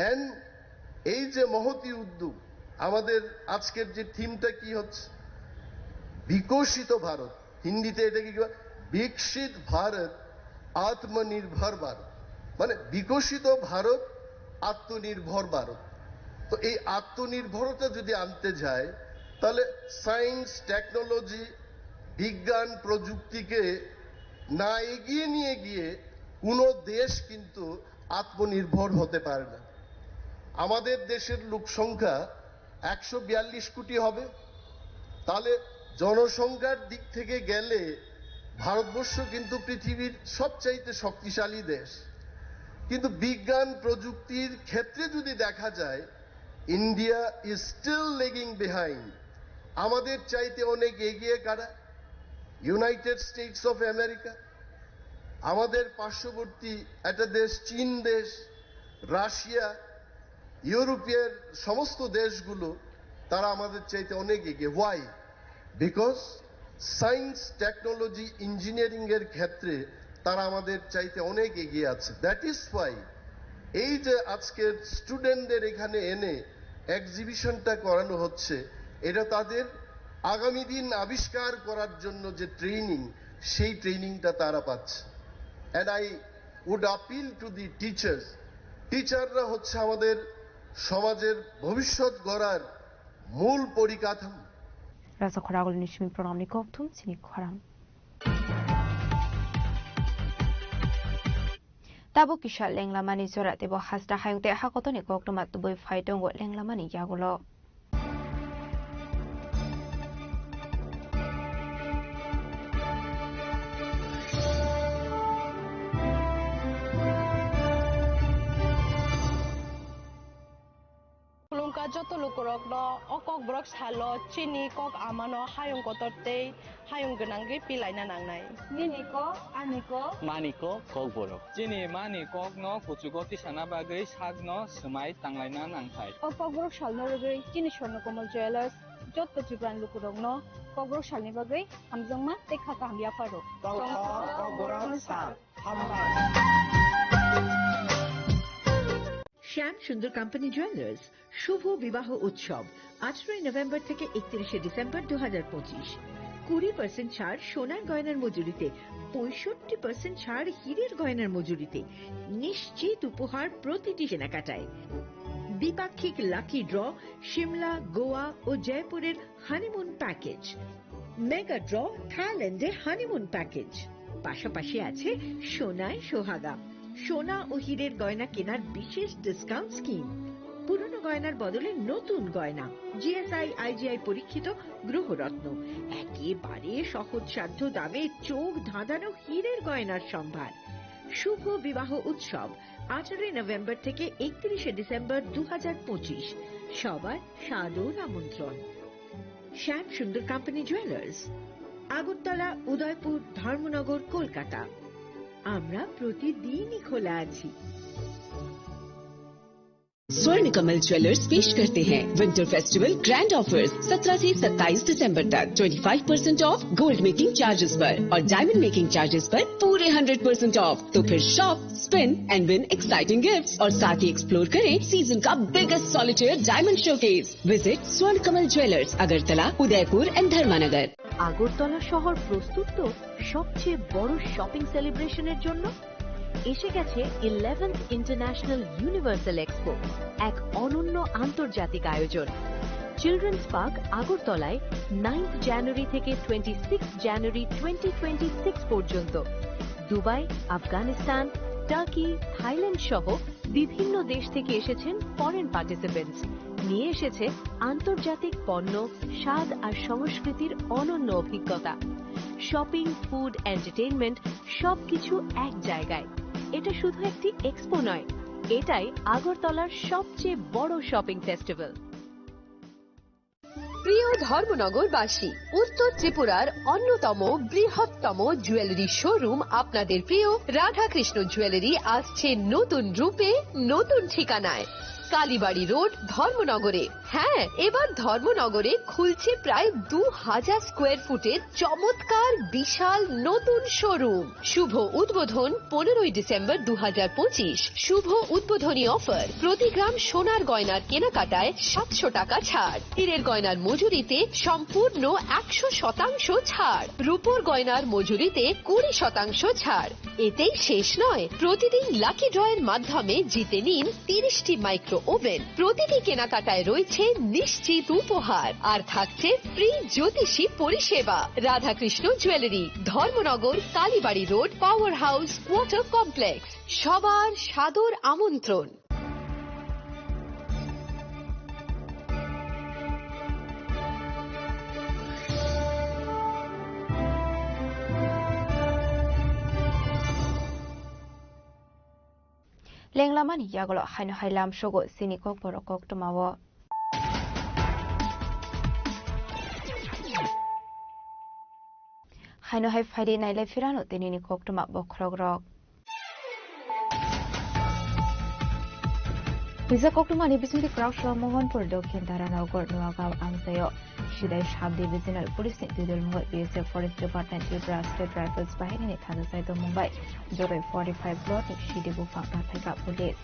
অ্যান্ড এই যে মহতী উদ্যোগ, আমাদের আজকের যে থিমটা কি হচ্ছে, বিকশিত ভারত, হিন্দিতে এটাকে কি বিকশিত ভারত আত্মনির্ভর ভারত, মানে বিকশিত ভারত আত্মনির্ভর ভারত। তো এই আত্মনির্ভরতা যদি আনতে যায়, তাহলে সায়েন্স, টেকনোলজি, বিজ্ঞান, প্রযুক্তিকে না এগিয়ে নিয়ে গিয়ে কোনো দেশ কিন্তু আত্মনির্ভর হতে পারে না। আমাদের দেশের লোক সংখ্যা 142 কোটি হবে, তাহলে জনসংখ্যার দিক থেকে গেলে ভারতবর্ষ কিন্তু পৃথিবীর সবচাইতে শক্তিশালী দেশ। কিন্তু বিজ্ঞান প্রযুক্তির ক্ষেত্রে যদি দেখা যায়, India is still lagging behind. আমাদের চাইতে অনেক এগিয়ে কারা? ইউনাইটেড স্টেটস অফ আমেরিকা, আমাদের পার্শ্ববর্তী একটা দেশ চীন দেশ, রাশিয়া, ইউরোপের সমস্ত দেশগুলো, তারা আমাদের চাইতে অনেক এগিয়ে। Why? Because science, technology, engineering এর ক্ষেত্রে তারা আমাদের চাইতে অনেক এগিয়ে আছে। দ্যাট ইজ ওয়াই এই যে আজকের স্টুডেন্টদের এখানে এনে এক্সিবিশনটা করানো হচ্ছে, এটা তাদের আগামী দিন আবিষ্কার করার জন্য যে ট্রেনিং, সেই ট্রেনিংটা তারা পাচ্ছে। And I would appeal to the teachers. টিচাররা হচ্ছে আমাদের সমাজের ভবিষ্যৎ গড়ার মূল পরিকাঠামো। Rasa khoragul nishmi pranamni koptum sini khoram. Tabo kisha lenglamani zora tebo hasta hayungte hakotoni koktomat tuboi faidongo lenglamani yagulo. যত লোক অকক ব্রক সালো চিনি কক আমানো হায়ং কতরতে হায়ং গনাঙ্গে পিলাইনা নাংনাই নিনিকো আনিকো মানিকো কক বরক চিনি মানি কক ন কুচুগতি সানা বাগৈ সাগ ন সমাই তাংলাইনা নাংথাই অকক ব্রক সালনো রগৈ চিনি স্বর্ণকমল জুয়েলার্স যত ত্রিপুরান লুকুরং ন কক ব্রক সালনি বাগৈ হামজংমা দেখা কামিয়া পারো কক ব্রক সাল হামবা শ্যাম সুন্দর কোম্পানি জুয়েলার্স শুভ বিবাহ উৎসব 18 নভেম্বর থেকে 31 ডিসেম্বর 2025। 20% ছাড় সোনার গয়নার মজুরিতে, 65% ছাড় হীরের গয়নার মজুরিতে, নিশ্চিত উপহার প্রতিটি কেনাকাটায়। দ্বিপাক্ষিক লাকি ড্র, শিমলা, গোয়া ও জয়পুরের হানিমুন প্যাকেজ, মেগা ড্র, থাইল্যান্ডে হানিমুন প্যাকেজ। পাশাপাশি আছে সোনায় সোহাগা, সোনা ও হীরের গয়না কেনার বিশেষ ডিসকাউন্ট স্কিম। পুরনো গয়নার বদলে নতুন গয়না, জিএসআই আইজিআই পরীক্ষিত গ্রহরত্ন, একেবারে সহজসাধ্য দামে চোখ ধাঁধানো হীরের গয়নার সম্ভার। শুভ বিবাহ উৎসব 18 নভেম্বর থেকে 31 ডিসেম্বর 2025। সবার সাদর আমন্ত্রণ। শ্যাম সুন্দর কোম্পানি জুয়েলার্স, আগরতলা, উদয়পুর, ধর্মনগর, কলকাতা। আমরা প্রতিদিনই খোলা আছি। स्वर्ण कमल ज्वेलर्स पेश करते हैं विंटर फेस्टिवल ग्रैंड ऑफर्स 17 से 27 दिसंबर तक 25% ऑफ गोल्ड मेकिंग चार्जेस पर और डायमंड मेकिंग चार्जेस पर पूरे 100% ऑफ। तो फिर shop, spin and win exciting gifts और साथ ही एक्सप्लोर करें सीजन का biggest solitaire diamond showcase. Visit Swarna Kamal jewellers, Agartala, Udaipur and धर्मानगर। Agartala শহর প্রস্তুত তো সবচেয়ে বড় শপিং সেলিব্রেশনের জন্য। এসে গেছে 11th ইন্টারন্যাশনাল ইউনিভার্সাল এক্সপো, এক অনন্য আন্তর্জাতিক আয়োজন। চিলড্রেন্স পার্ক আগরতলায় 9th জানুয়ারি থেকে 26 জানুয়ারি 2026 পর্যন্ত। দুবাই, আফগানিস্তান, টার্কি, থাইল্যান্ড সহ বিভিন্ন দেশ থেকে এসেছেন ফরেন পার্টিসিপেন্টস, নিয়ে এসেছে আন্তর্জাতিক পণ্য, স্বাদ আর সংস্কৃতির অনন্য অভিজ্ঞতা। শপিং, ফুড, এন্টারটেইনমেন্ট সবকিছু এক জায়গায়। এটা শুধু একটি এক্সপো নয়, এটাই আগরতলার সবচেয়ে বড় শপিং ফেস্টিভ্যাল। প্রিয় ধর্মনগরবাসী, উত্তর ত্রিপুরার অন্যতম বৃহত্তম জুয়েলারি শোরুম আপনাদের প্রিয় রাধাকৃষ্ণ জুয়েলারি আসছে নতুন রূপে, নতুন ঠিকানায়, কালীবাড়ি রোড, ধর্মনগরে। হ্যাঁ, এবার ধর্মনগরে খুলছে প্রায় 2000 স্কোয়ার ফুটের চমৎকার বিশাল নতুন শোরুম। শুভ উদ্বোধন 15 ডিসেম্বর 2025। শুভ উদ্বোধনী অফার, প্রতি গ্রাম সোনার গয়নার কেনাকাটায় 700 টাকা ছাড়, হীরের গয়নার মজুরিতে সম্পূর্ণ 100% ছাড়, রূপোর গয়নার মজুরিতে 20% ছাড়। এতেই শেষ নয়, প্রতিদিন লাকি ড্রয়ের মাধ্যমে জিতে নিন 30টি মাইক্রো ওভেন। প্রতিটি কেনাকাটায় রয়েছে নিশ্চিত উপহার, আর থাকছে ফ্রি জ্যোতিষী পরিষেবা। Radhakrishna jewellery, Dharmanagar, Kalibari road, power house, water complex. সবার সাদর আমন্ত্রণ। লেংলামানি ইয়াগল হাইনো হাইলাম সগো সিনি কক বড় কক টমাও হাইনো হাই ফাইডে নাইলে ফিরানো তিনিনি কক টমা বখরগ রক বিজা কক টমানি বিসমিতি ক্রাউড মোহনপুর দক্ষিণ ধারানগর নোয়াগাঁও আমসায় সিদাই সাব ডিভিজনাল পুলিশ দুদল মুম্বাই BSF forest department Tripura state rifles বাহিনী থানাসাইতো মুম্বাই জগাই 45 ব্লট সিডি বুফা থাকা police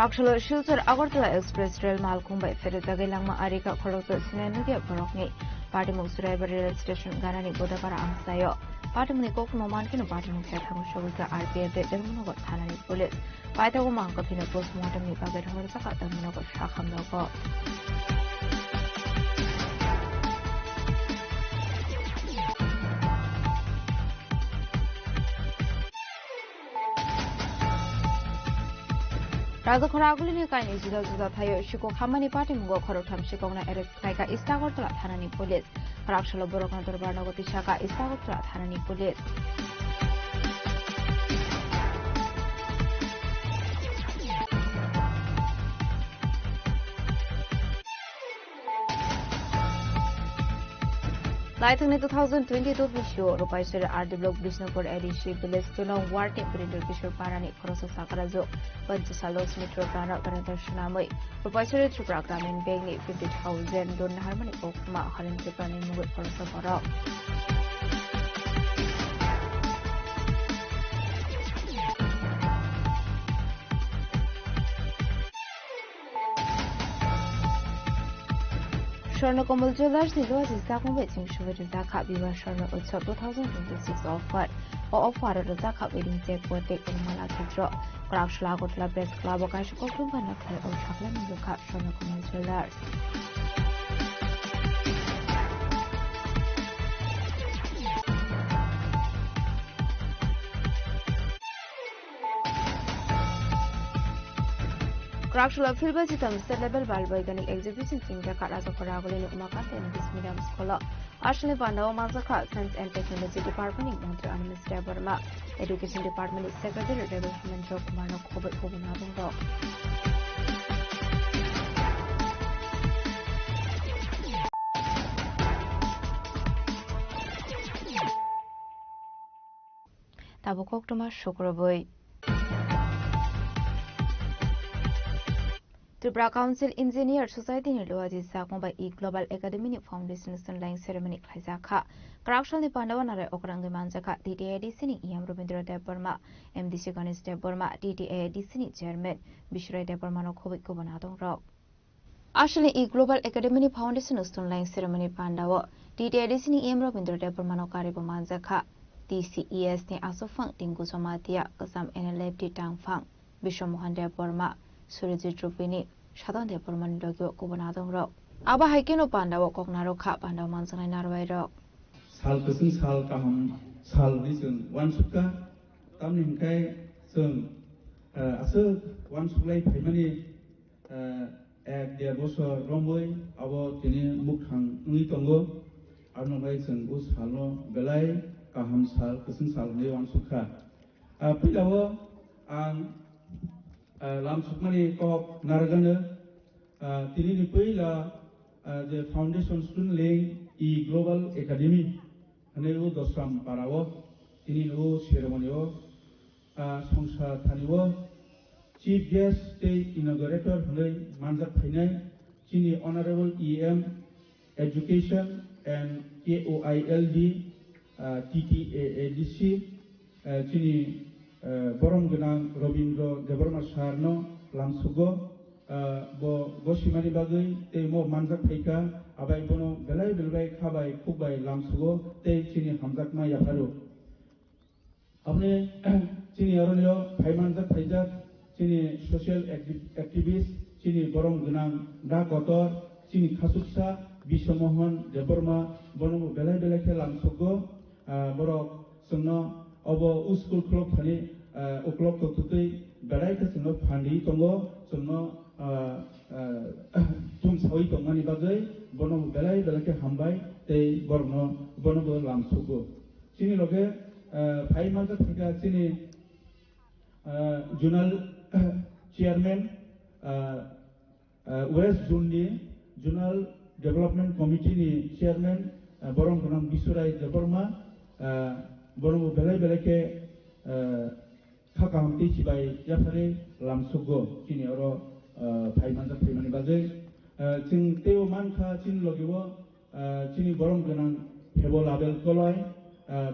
Rakshalo Shilsar Agartala Express Rail Malkumbai Feritagai Langma Arika Khoroto Sinenuge Borokni Party Musurai Rail Station Ganani Bodapara Amsayo Party Munikok Momankino Party Mukathamu Shogika RPF Delmunogo Thanani Police Paitago Mankapino Postmortem Nipaget Horsaka Delmunogo Shakam Logo Razakoragulini kaini juda thayo shiko khamani party mugo khoro tham shikona arrest khaika Istagortala thanani police Rakshalo Borokna Dorbarnagoti Shaka Istagortala thanani police Laithani 2022 Bisho Rupaisher RD Block Bishnupur Edishi Village Tunong Warte Printer Kishore Parani Kroso Sakarazo Panchasalos Metro Prana Kanata Shanamoi Rupaisher Tripura Gramin Bangi 50,000 Don Harmony Okma Harin Tripani Mugut Kroso Paro Sharna Komal Jewelers Niloa Zaka Waiting Sugar Zaka Viva Sharna Utsav 2026 offer or offer Zaka Wedding Take for Take in Malaki Draw Crash Lagotla Press Club Okash Kokumana or Chaklan Yuka Sharna Komal Jewelers Rakshula Filbajitam State Level Balboigani Exhibition Singa Karazakoragoli Umakata and this medium scholar Ashley Banda Mazaka Science and Technology Department in Montreal and Mr. Burma Education Department is Secretary Development Joe Kumano Kobe Kobanabo Tabukok Thomas Shokroboy Tripura Council Engineer Society ni Loaji Sakmba E Global Academy Foundation Sunline Ceremony Khaizaka Correctional Pandavanare Okrangi Manjaka TTAD Sini Yam Robindra Deborma MDC Ganesh Deborma TTAD Sini Chairman Bishra Deborma no Kobiko Banadong Rock Actually E Global Academy Foundation Sunline Ceremony Pandawa TTAD Sini Yam Robindra Deborma no Karibo Manjaka TCES ni Asofang Tingu Somatia Kasam NLFT Tangfang Bishop Mohan Deborma Surajit Rupini সাধারণ দেবরমান রগিও কুবনা দং rock আবা হাইকেনো পান্ডাও ককনারো খা পান্ডাও মানসানাই নারবাই rock साल कसं साल काहम साल नि जों वान सुका तामनि हिंखाय जों आसो वान सुलाय फाइमानि एक देर बছর रमै अब तिनि मुखां नुइ दंगो आरनबाय जों उ सालनो बेलाय काहम साल कसं साल नि वान सुका फैलावो आं लाम सुकमानि कक नारगानो तिनि नि पैला the foundation student link e global academy ane u dosram parawo tini u ceremony songsa thaniwo chief guest state inaugurator hunai manjak thainai chini honorable em education and KOILD TTAADC chini borom gunang Robindro Deborma Sarno lamsugo bo gosimani bagai te mo manjak thaika abai bono belai belbai khabai khukbai lamsugo te chini hamjak ma yafaru apne chini aronyo phai manjak thaijak chini social activist chini borom gunang da kotor chini khasuksa Biswamohan Deborma bono belai belai khe lamsugo borok sungno obo school club thani uklok to tutui belai khe sungno phandi tongo sungno tum sawi tongmani bagai bono belai belai ke hambai tei borno bono bo lamsugo chini loge phai manjak thika chini zonal chairman west zone ni zonal development committee ni chairman borom gunam Bisurai Deborma bono belai belai ke khakam ti sibai yafare lamsugo chini oro phai manjak thaimani bagai जों तेव मानखा चिन लगिबो चिनि बरम गनां फेबो label कलय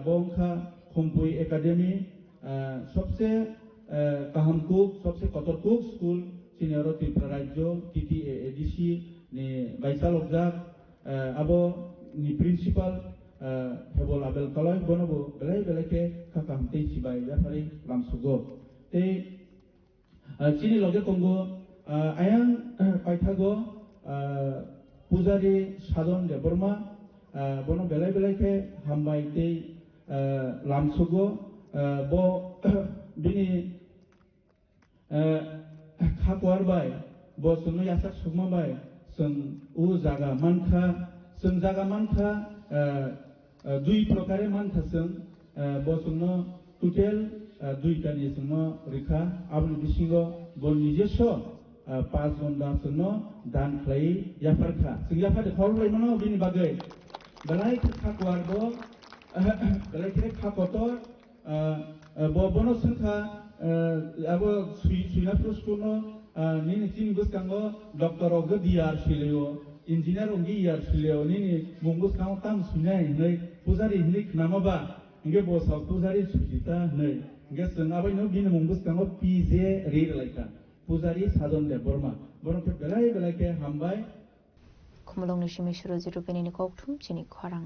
बंखा खमपुई academy सबसे काहम cook सबसे Qatar cook school चिनि आरो त्रिपुरा राज्य TTAADC नि बाइसा लबजाक आबो नि principal फेबो label कलय बनबो बेलाय बेलायके काकाम तै सिबाय याफारि लामसुगो तै चिनि लगे कंगो आयां पाइथागो Pujari Sadon Deborma bono belai belai ke hambai tei lamsugo bo bini khakwar bai bo sunu yasak sugma bai sung u jaga mankha dui prokare mankha sung bo sunu total duita ni sunu rikha abni bisingo bo nijeso 5 জন দাসनो दान खाई याफारखा जों याफार खावलाय मनो बिनि बागै बेलाय खाकवारबो बेलाय खाकतर bo bono sengkha abo suina proskono nini tin buskango doctor og diar sileo engineer ongi yar sileo nini mungus kang tam sunai nei pujari nei namaba nge bo sa pujari sujita nei nge sengabai no bini mungus kango PJ re laika Pujari Sadon Deborma bono ke belai belai ke hambai khumlong ni shimi shuru jiru peni ni kokthum chini khorang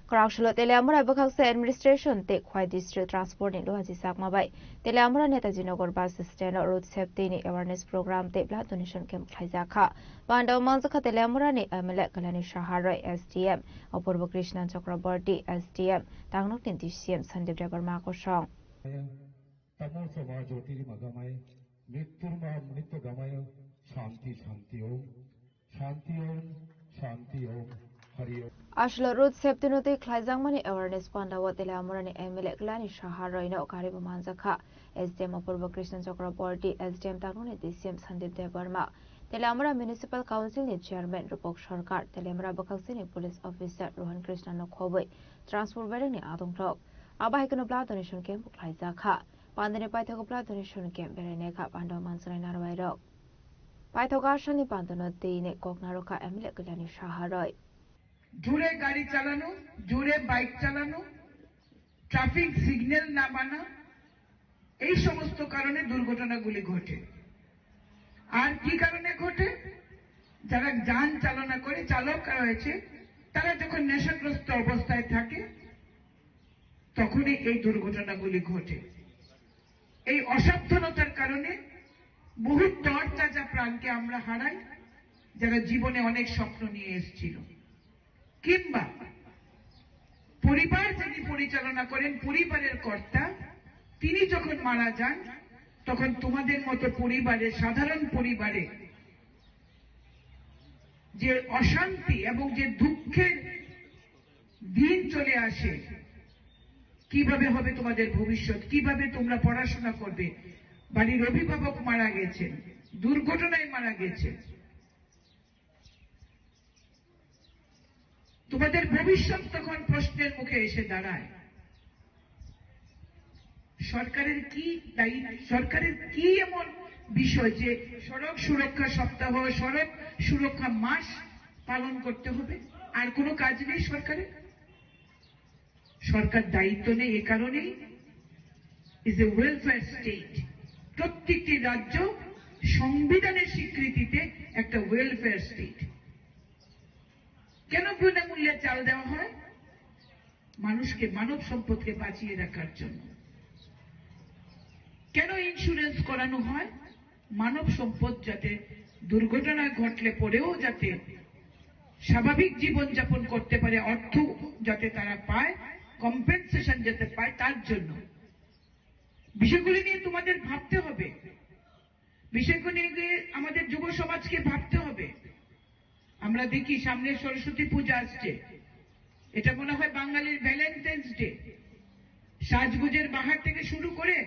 Kraushlo Teleamura Bakakse administration te khwai district transport ni lohaji sakma bai Teleamura Netaji Nagar bus stand road safety ni awareness program te blood donation camp khaija kha Pandaw Manjaka Teleamura ni MLA Kalani Shaharai SDM Apurva Krishna Chakraborty SDM Tangnok tin DCM Sandeep Debarma ko song तमो सभा ज्योति मगमाय मृत्युर्मा मृत्यु गमाय शांति शांति ओम हरि ओम Ashla road safety no te khlaijangmani awareness pandawa Teleamura ni MLA Kalani Shaharai no kariba manjaka SDM Apurva Krishna Chakraborty SDM Tangnok ni DCM Sandeep Debarma Teleamura Municipal Council ni Chairman Rupok Sarkar Teleamura Bakakse ni Police Officer Rohan Krishna no khoboi Transport Berak ni Adongthok Abai kono blood donation camp khlaija kha Pandane paithoga blood donation camp berane kha Pandaw Mansarai narwai rok Paithoga shani pandano teine koknaro kha MLA Kalani Shaharai জোরে গাড়ি চালানো জোরে bike চালানো traffic signal না মানা এই সমস্ত কারণে দুর্ঘটনাগুলি ঘটে আর কি কারণে ঘটে যারা যান চালনা করে চালক রয়েছে তারা যখন নেশাগ্রস্ত অবস্থায় থাকে তখনই এই দুর্ঘটনাগুলি ঘটে এই অসাবধানতার কারণে বহু তরতাজা প্রাণকে আমরা হারাই, যারা জীবনে অনেক স্বপ্ন নিয়ে এসেছিল। কিংবা পরিবার যিনি পরিচালনা করেন, পরিবারের কর্তা, তিনি যখন মারা যান, তখন তোমাদের মতো পরিবারে, সাধারণ পরিবারে যে অশান্তি এবং যে দুঃখের দিন চলে আসে, কিভাবে হবে তোমাদের ভবিষ্যৎ, কিভাবে তোমরা পড়াশোনা করবে। বাড়ির অভিভাবক মারা গেছেন, দুর্ঘটনায় মারা গেছে, তোমাদের ভবিষ্যৎ তখন প্রশ্নের মুখে এসে দাঁড়ায়। সরকারের কি দায়িত্ব, সরকারের কি এমন বিষয় যে সড়ক সুরক্ষা সপ্তাহ, সড়ক সুরক্ষা মাস পালন করতে হবে? আর কোনো কাজ নেই সরকারের? সরকার দায়িত্ব নেই এ কারণেই ইজ এ ওয়েলফেয়ার স্টেট। প্রত্যেকটি রাজ্য সংবিধানের স্বীকৃতিতে একটা ওয়েলফেয়ার স্টেট। কেন বিনামূল্যে চাল দেওয়া হয়? মানুষকে, মানব সম্পদকে বাঁচিয়ে রাখার জন্য। কেন ইন্স্যুরেন্স করানো হয়? মানব সম্পদ যাতে দুর্ঘটনা ঘটলে পরেও যাতে স্বাভাবিক জীবনযাপন করতে পারে, অর্থ যাতে তারা পায়, কম্পেনসেশন যাতে পায়, তার জন্য। বিষয়গুলি নিয়ে তোমাদের ভাবতে হবে, বিষয়গুলি নিয়ে আমাদের যুব সমাজকে ভাবতে হবে। আমরা দেখি সামনে সরস্বতী পূজা আসছে, এটা মনে হয় বাঙালির ভ্যালেন্টাইন্স ডে। সাজগুজের বাহার থেকে শুরু করে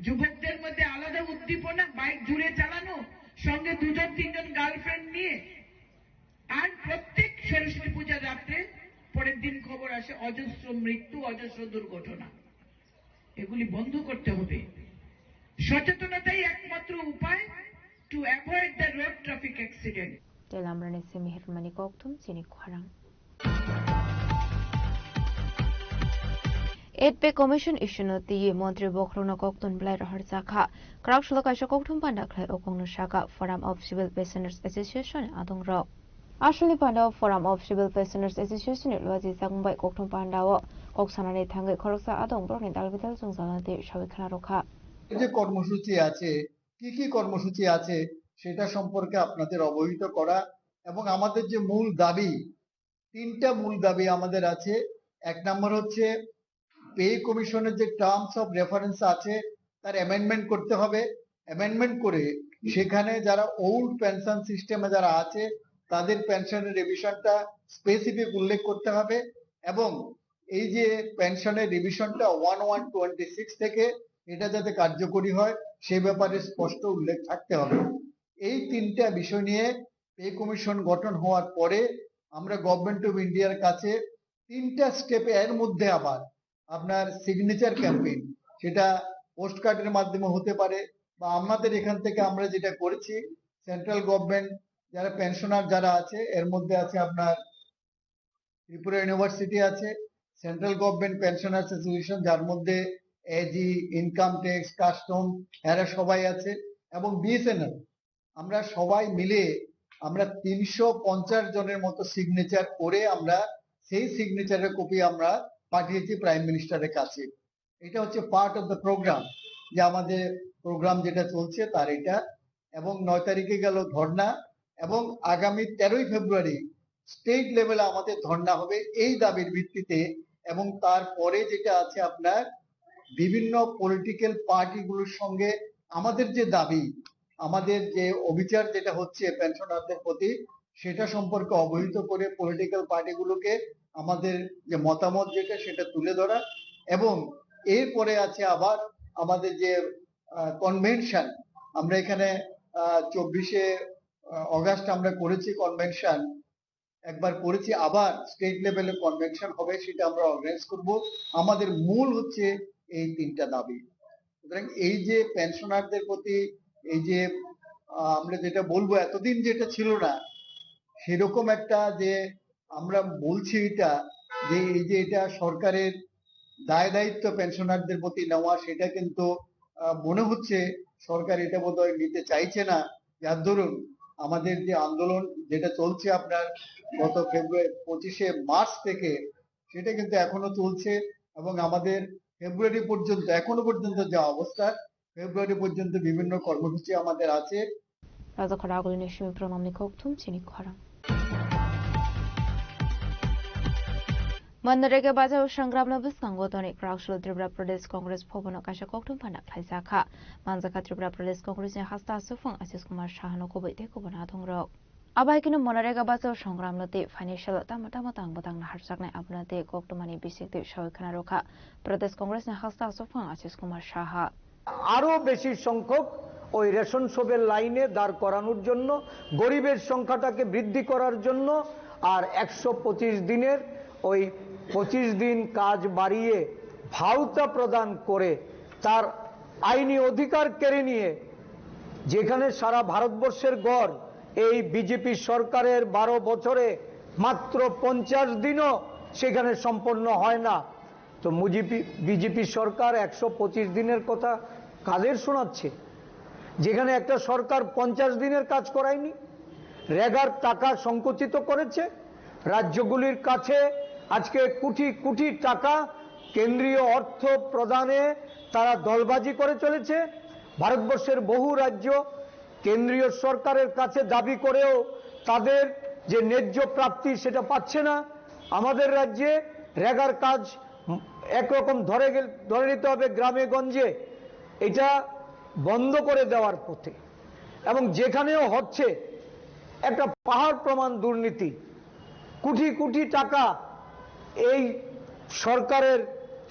যুবকদের মধ্যে আলাদা উদ্দীপনা, বাইক জুড়ে চালানো, সঙ্গে 2-3 গার্লফ্রেন্ড নিয়ে। আর প্রত্যেক সরস্বতী পূজার রাত্রে পরের দিন খবর আসে অজস্র মৃত্যু, অজস্র দুর্ঘটনা। এগুলি বন্ধ করতে হবে। সচেতনতাই একমাত্র উপায় to avoid the road traffic accident. Telamrani Semihirmani Koktum Sini Kwarang. Edpe Commission Ishunoti Montri Bokrona Koktun Blair Harzaka, Kraukshloka Koktum Pandakle Okongno Shaka, Forum of Civil Prisoners Association Adong Rock. Ashli Panda Forum of Civil Prisoners Association was the second by Koktum Pandao, Koksanani Tangai Koroksa Adong Rock in Dalvital Zungzalante Shaviklaroka. যে কর্মসূচি আছে, কি কি কর্মসূচি আছে সেটা সম্পর্কে আপনাদের অবহিত করা এবং আমাদের যে মূল দাবি, 3টা মূল দাবি আমাদের আছে। 1 নম্বর হচ্ছে পে কমিশনের যে টার্মস অফ রেফারেন্স আছে তার অ্যামেন্ডমেন্ট করতে হবে। অ্যামেন্ডমেন্ট করে সেখানে যারা ওল্ড পেনশন সিস্টেমে যারা আছে তাদের পেনশনের রিভিশনটা স্পেসিফিক উল্লেখ করতে হবে এবং এই যে পেনশনের রিভিশনটা 1/1/26 থেকে এটা যাতে কার্যকরী হয় সে ব্যাপারে স্পষ্ট উল্লেখ থাকতে হবে। এই 3টা বিষয় নিয়ে পে কমিশন গঠন হওয়ার পরে আমরা গভর্নমেন্ট অফ ইন্ডিয়ার কাছে 3টা স্টেপে এর মধ্যে আবার আপনার সিগনেচার ক্যাম্পেইন, সেটা পোস্ট কার্ডের মাধ্যমে হতে পারে বা আমাদের এখান থেকে আমরা যেটা করেছি, সেন্ট্রাল গভর্নমেন্ট যারা পেনশনার যারা আছে এর মধ্যে আছে আপনার ত্রিপুরা ইউনিভার্সিটি আছে, সেন্ট্রাল গভর্নমেন্ট পেনশনার্স অ্যাসোসিয়েশন যার মধ্যে এজি, ইনকাম ট্যাক্স, কাস্টম এরা সবাই আছে এবং বিএসএনএল। আমরা সবাই মিলে আমরা 350 জনের মতো সিগনেচার করে আমরা সেই সিগনেচারের কপি আমরা পাঠিয়েছি প্রাইম মিনিস্টারের কাছে। এটা হচ্ছে পার্ট অফ দ্য প্রোগ্রাম, যে আমাদের প্রোগ্রাম যেটা চলছে তার এটা। এবং 9 তারিখে গেল ধর্ণা এবং আগামী 13ই ফেব্রুয়ারি স্টেট লেভেলে আমাদের ধর্ণা হবে এই দাবির ভিত্তিতে। এবং তারপরে যেটা আছে আপনার বিভিন্ন পলিটিক্যাল পার্টিগুলোর সঙ্গে আমাদের যে দাবি, আমাদের যে অবিচার যেটা হচ্ছে পেনশনারদের প্রতি সেটা সম্পর্কে অবহিত করে পলিটিক্যাল পার্টিগুলোকে আমাদের যে মতামত যেটা সেটা তুলে ধরা। এবং এরপরে আছে আবার আমাদের যে কনভেনশন, আমরা এখানে 24শে অগাস্ট আমরা করেছি কনভেনশন, একবার করেছি, আবার স্টেট লেভেলে কনভেনশন হবে, সেটা আমরা অর্গানাইজ করব। আমাদের মূল হচ্ছে এই 3টা দাবি। সুতরাং এই যে পেনশনারদের প্রতি এই যে আমরা যেটা বলবো এতদিন যেটা ছিল না সেরকম একটা যে আমরা বলছি এটা যে এই যে এটা সরকারের দায় দায়িত্ব পেনশনারদের প্রতি নেওয়া, সেটা কিন্তু মনে হচ্ছে সরকার এটা বোধহয় নিতে চাইছে না। যার দরুন আমাদের যে আন্দোলন যেটা চলছে আপনার গত ফেব্রুয়ারি 25শে মার্চ থেকে সেটা কিন্তু এখনো চলছে এবং আমাদের ফেব্রুয়ারি পর্যন্ত এখনো পর্যন্ত যা অবস্থা ফেব্রুয়ারি পর্যন্ত বিভিন্ন কর্মসূচি আমাদের আছে। রাজাখরা আগুলিনী সিমি প্রণামনি কক্তুম চিনি খরা मनरेगा बाजाव संग्रामनो बिस्कांगो तोनि क्राउशल त्रिपुरा प्रदेश कांग्रेस भवन काशा कक्टुम फाना खाइजाखा मानजाखा त्रिपुरा प्रदेश कांग्रेस नि हास्ता सुफुं आशिष कुमार शाहनो को बैठे को बना दंग्रक आबाइकिनो मनरेगा बाजाव संग्रामनोते फाइनेंशियल तामता मतंग बतंग हारसाकनाय आबनाते कक्टुमानि बिसिकते सयखाना रखा प्रदेश कांग्रेस नि हास्ता सुफुं आशिष कुमार शाहा আরো বেশি সংখ্যক ওই রেশন শপের লাইনে দাঁড় করানোর জন্য গরিবের সংখ্যাটাকে বৃদ্ধি করার জন্য আর 125 দিনের ওই 25 দিন কাজ বাড়িয়ে ভাউতা প্রদান করে তার আইনি অধিকার কেড়ে নিয়ে যেখানে সারা ভারতবর্ষের গড় এই বিজেপি সরকারের 12 বছরে মাত্র 50 দিনও সেখানে সম্পন্ন হয় না তো বিজেপি সরকার 125 দিনের কথা কাদের শোনাচ্ছে যেখানে একটা সরকার 50 দিনের কাজ করায়নি রেগার টাকা সংকুচিত করেছে রাজ্যগুলির কাছে আজকে কোটি কোটি টাকা কেন্দ্রীয় অর্থ প্রদানে তারা দলবাজি করে চলেছে ভারতবর্ষের বহু রাজ্য কেন্দ্রীয় সরকারের কাছে দাবি করেও তাদের যে ন্যায্য প্রাপ্তি সেটা পাচ্ছে না আমাদের রাজ্যে রেগার কাজ একরকম ধরে নিতে হবে গ্রামে গঞ্জে এটা বন্ধ করে দেওয়ার পথে এবং যেখানেও হচ্ছে একটা পাহাড় প্রমাণ দুর্নীতি কোটি কোটি টাকা এই সরকারের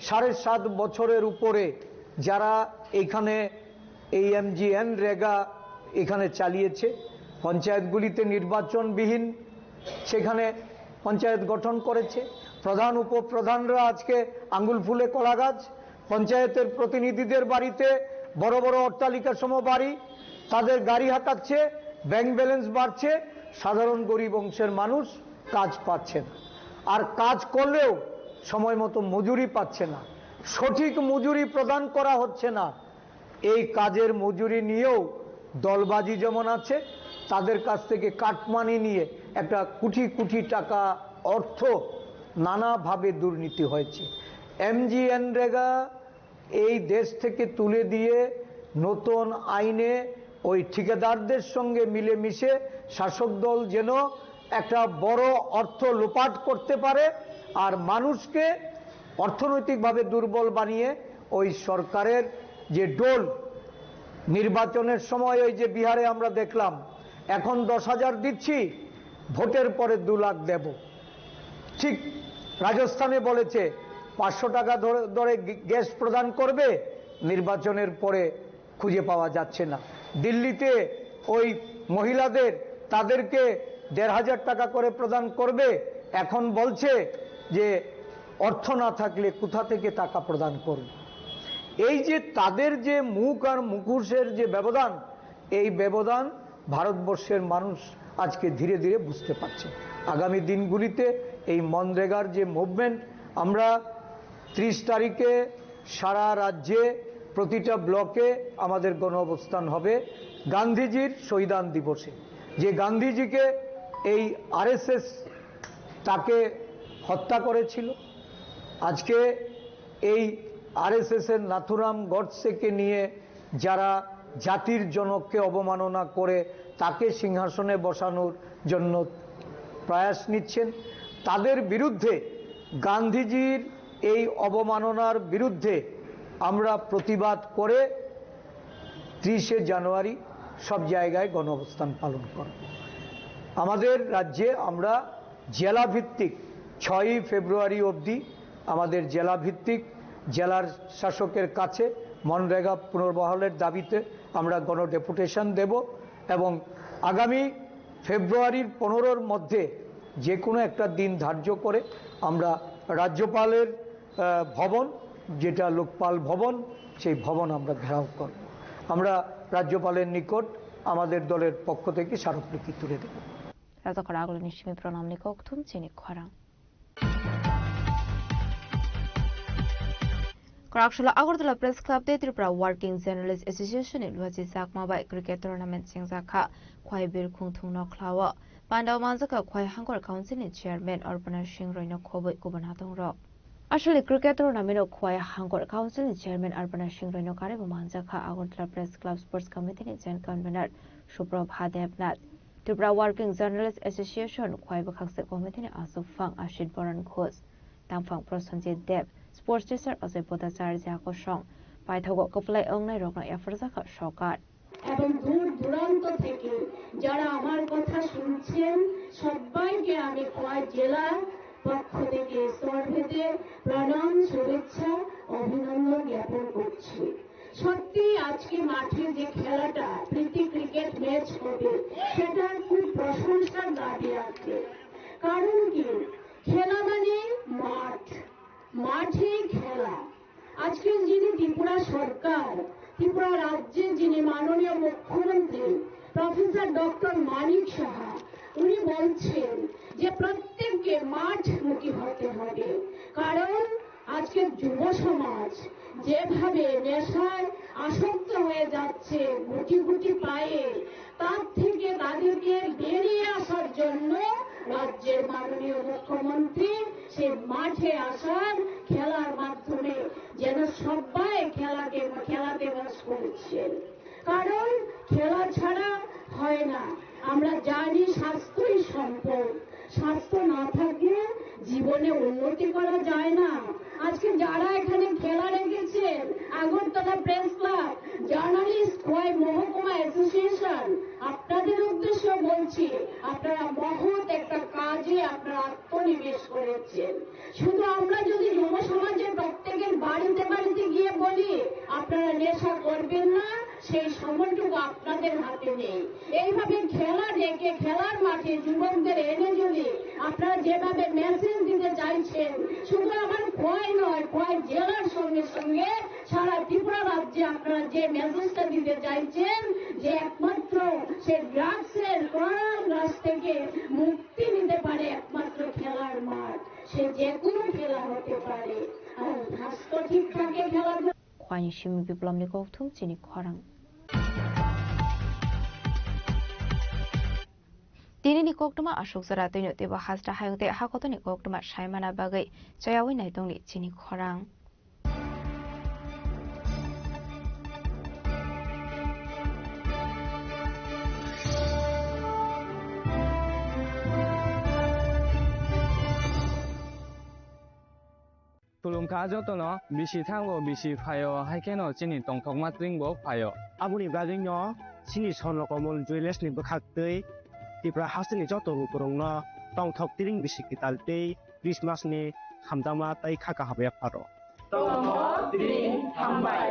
7.5 বছরের উপরে যারা এখানে এই এমজিএন রেগা এখানে চালিয়েছে পঞ্চায়েতগুলিতে নির্বাচনবিহীন সেখানে পঞ্চায়েত গঠন করেছে প্রধান উপপ্রধানরা আজকে আঙ্গুল ফুলে কলা গাছ পঞ্চায়েতের প্রতিনিধিদের বাড়িতে বড় বড় অট্টালিকা সম বাড়ি তাদের গাড়ি হাঁকাচ্ছে ব্যাংক ব্যালেন্স বাড়ছে সাধারণ গরিব অংশের মানুষ কাজ পাচ্ছে না আর কাজ করলেও সময় মতো মজুরি পাচ্ছে না সঠিক মজুরি প্রদান করা হচ্ছে না এই কাজের মজুরি নিয়েও দলবাজি যেমন আছে তাদের কাছ থেকে কাটমানি নিয়ে একটা কোটি কোটি টাকা অর্থ নানাভাবে দুর্নীতি হয়েছে এমজিএন রেগা এই দেশ থেকে তুলে দিয়ে নতুন আইনে ওই ঠিকাদারদের সঙ্গে মিলেমিশে শাসক দল যেন একটা বড় অর্থ লোপাট করতে পারে আর মানুষকে অর্থনৈতিকভাবে দুর্বল বানিয়ে ওই সরকারের যে ডোল নির্বাচনের সময় ওই যে বিহারে আমরা দেখলাম এখন 10,000 দিচ্ছি ভোটের পরে 2 লাখ দেব ঠিক রাজস্থানে বলেছে 500 টাকা ধরে গ্যাস প্রদান করবে নির্বাচনের পরে খুঁজে পাওয়া যাচ্ছে না দিল্লিতে ওই মহিলাদের তাদেরকে 1,500 টাকা করে প্রদান করবে এখন বলছে যে অর্থ না থাকলে কোথা থেকে টাকা প্রদান করবে এই যে তাদের যে মুখ আর মুখোশের যে ব্যবধান এই ব্যবধান ভারতবর্ষের মানুষ আজকে ধীরে ধীরে বুঝতে পারছে আগামী দিনগুলিতে এই মনরেগার যে মুভমেন্ট আমরা 30 তারিখে সারা রাজ্যে প্রতিটা ব্লকে আমাদের গণ অবস্থান হবে গান্ধীজির শহীদান দিবসে যে গান্ধীজিকে এই আরএসএস তাকে হত্যা করেছিল আজকে এই আরএসএস এর নাথুরাম গডসেকে নিয়ে যারা জাতির জনককে অবমাননা করে তাকে সিংহাসনে বসানোর জন্য প্রয়াস নিচ্ছেন তাদের বিরুদ্ধে গান্ধীজির এই অবমাননার বিরুদ্ধে আমরা প্রতিবাদ করে 30শে জানুয়ারি সব জায়গায় গণ অবস্থান পালন করব আমাদের রাজ্যে আমরা জেলা ভিত্তিক 6ই ফেব্রুয়ারি অবধি আমাদের জেলা ভিত্তিক জেলার শাসকের কাছে মনরেগা পুনর্বহালের দাবিতে আমরা গণ ডেপুটেশন দেব এবং আগামী ফেব্রুয়ারির 15-র মধ্যে যে কোনো একটা দিন ধার্য করে আমরা রাজ্যপালের ভবন যেটা লোকপাল ভবন সেই ভবন আমরা ঘেরাও করব আমরা রাজ্যপালের নিকট আমাদের দলের পক্ষ থেকে স্মারকলিপি তুলে দেব রাজাখরা আগুলিনী সিমি প্রণামনি কক্তুম চিনি খরা Karakshula Agartala Press Club de Tripura Working Journalists Association Luaji Sakma by Cricket Tournament Singzaka Kwai Bir Kungtung no Klawa Pandaw Manzaka Kwai Hangor Council Chairman Urbana Shingroino Kobe Kubanatong Rock আসলে cricket tournament Khowai হাঙ্গর council chairman আরবানা সিং রৈনো কারে মানজাখা Agartala press club sports কমিটিনি joint convener Suprabha Debnath Tripura working journalist association Khowai বখাকসে কমিটিনি আসুফাং আশিত বরণ ঘোষ তাংফাং প্রসঞ্জিত দেব স্পোর্টস টিচার অজয় বোধাচার্য আকর্ষণ পাইথগো কপলাই অংনাই রকনা এফরজাখা সরকার এবং দূর দূরান্ত থেকে যারা আমার কথা শুনছেন সবাইকে আমি খোয়াই জেলার পক্ষ থেকে স্তরভেদে প্রণাম শুভেচ্ছা অভিনন্দন জ্ঞাপন করছি সত্যি আজকে মাঠে যে খেলাটা প্রীতি ক্রিকেট ম্যাচ হবে সেটা খুব প্রশংসার দাবি আছে কারণ কি খেলা মানে মাঠ মাঠে খেলা আজকে যিনি ত্রিপুরা সরকার ত্রিপুরা রাজ্যের যিনি মাননীয় মুখ্যমন্ত্রী প্রফেসর ডক্টর মানিক সাহা উনি বলছেন যে প্রত্যেককে মাঠমুখী হতে হবে কারণ আজকের যুব সমাজ যেভাবে নেশায় আসক্ত হয়ে যাচ্ছে গুটি গুটি পায়ে তার থেকে তাদেরকে বেরিয়ে আসার জন্য রাজ্যের মাননীয় মুখ্যমন্ত্রী সে মাঠে আসার খেলার মাধ্যমে যেন সবাই খেলাতে বাস করছেন কারণ খেলা ছাড়া হয় না আমরা জানি স্বাস্থ্যই সম্পদ স্বাস্থ্য না থাকলে জীবনে উন্নতি করা যায় না আজকে যারা এখানে খেলা রেখেছেন Agartala press club journalist Khowai মহকুমা অ্যাসোসিয়েশন আপনাদের উদ্দেশ্য বলছি আপনারা মহৎ একটা কাজে আপনারা আত্মনিবেশ করেছেন শুধু আমরা যদি যুব সমাজের প্রত্যেকের বাড়িতে বাড়িতে গিয়ে বলি আপনারা নেশা করবেন না সেই সময়টুকু আপনাদের হাতে নেই এইভাবে খেলা ডেকে খেলার মাঠে যুবকদের এনে যদি আপনারা যেভাবে মেসেজ দিতে চাইছেন শুধু আমার খোয়াই নয় খোয়াই জেলার সঙ্গে সঙ্গে সারা ত্রিপুরা রাজ্যে আপনারা যে মেসেজটা দিতে চাইছেন যে একমাত্র সে ড্রাগসের গ্রাস থেকে মুক্তি নিতে পারে একমাত্র খেলার মাঠ সে যে কোনো খেলা হতে পারে আর স্বাস্থ্য ঠিক থাকে খেলার খোয়াই সিমি বিপ্লবনি কৌথুম চিনি খরাং Dinini koktuma ashok zara tino tiba hasta hayungte hakotoni koktuma shaimana bagai chayawi naitongni chini khorang. Tulung kajo tono bisi thango bisi phayo haikeno chini tongthok matring bo phayo. Abuni bagingno chini sonlo komol juiles ni bakhaktei Tipra hasni joto rukurongno tongthok tiring bisi kitaltei Christmas ni hamdama tai khaka habe pharo. Tongthok tiring hambai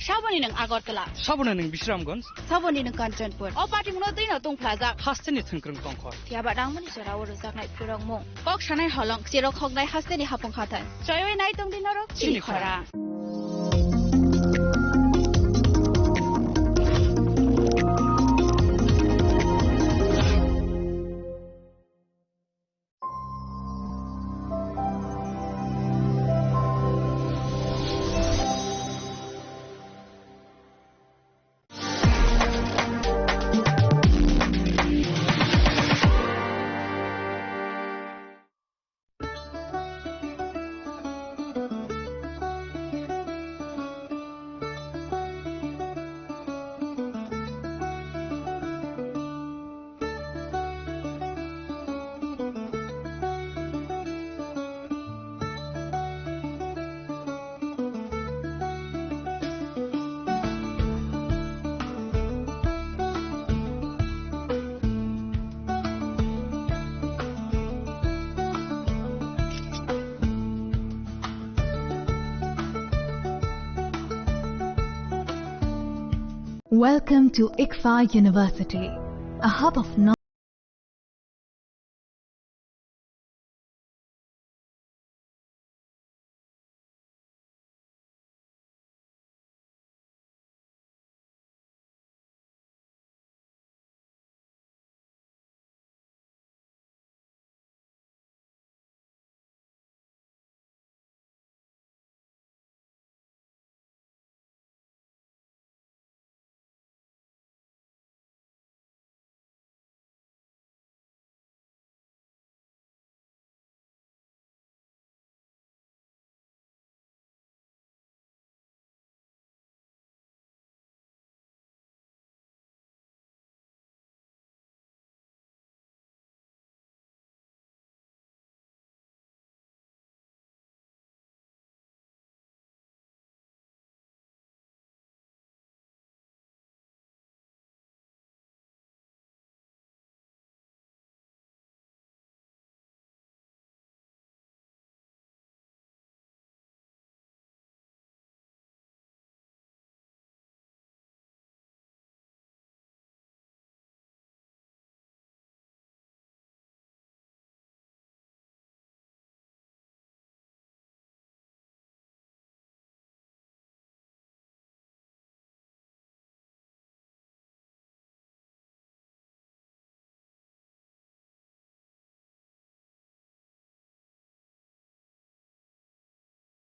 Saboni nang Agartala. Saboni nang Bisramganj. Saboni nang Kanchanpur. O party mo natin na tong plaza. Hasteni thungkrung tongkhor. Tiaba dang mani sara ur zak nai purang mo. Kok shanai halong sirok hok nai hasteni hapong khatan. Choy nai tong dinarok chini khora. Welcome to ICFA University, a hub of knowledge.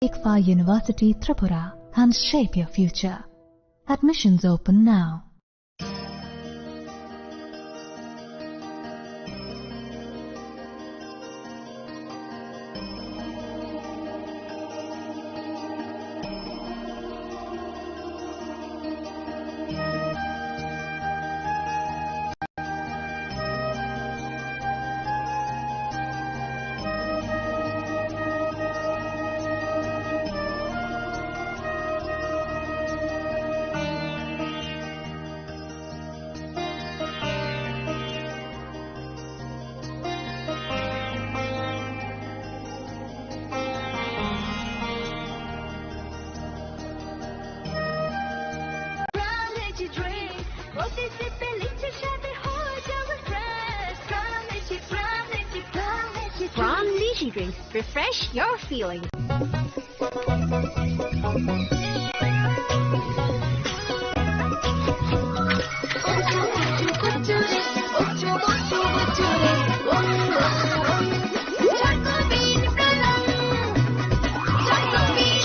ICFA University Tripura can shape your future. Admissions open now. From Lychee Drinks, refresh your feelings.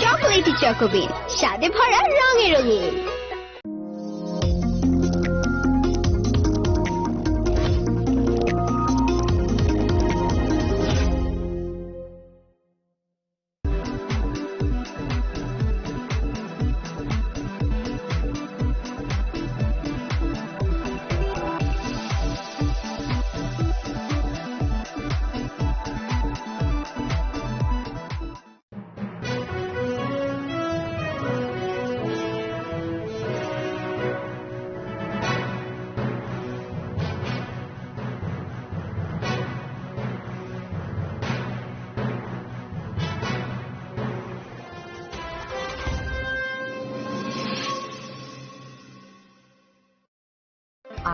Chocolatey Choco Bean, স্বাদে ভরা রঙে রঙিন।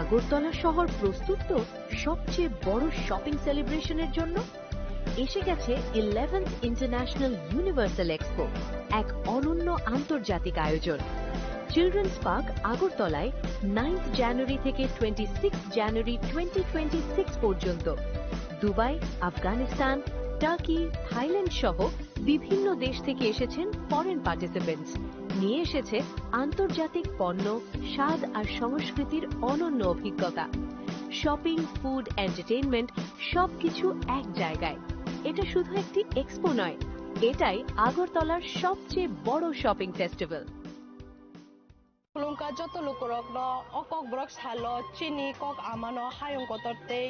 আগরতলা শহর প্রস্তুত তো সবচেয়ে বড় shopping সেলিব্রেশনের জন্য। এসে গেছে 11th ইন্টারন্যাশনাল ইউনিভার্সাল এক্সপো, এক অনন্য আন্তর্জাতিক আয়োজন। চিলড্রেন্স পার্ক আগরতলায় 9th জানুয়ারি থেকে 26 জানুয়ারি 2026 পর্যন্ত। দুবাই, আফগানিস্তান, টার্কি, থাইল্যান্ড সহ বিভিন্ন দেশ থেকে এসেছেন ফরেন পার্টিসিপেন্টস। নিয়ে এসেছে আন্তর্জাতিক পণ্য, স্বাদ আর সংস্কৃতির অনন্য অভিজ্ঞতা। শপিং, ফুড, এন্টারটেইনমেন্ট সবকিছু এক জায়গায়। এটা শুধু একটি এক্সপো নয়, এটাই আগরতলার সবচেয়ে বড় shopping festival. Kulungka joto lukurok no okok brok salo chini kok amano hayung kotorte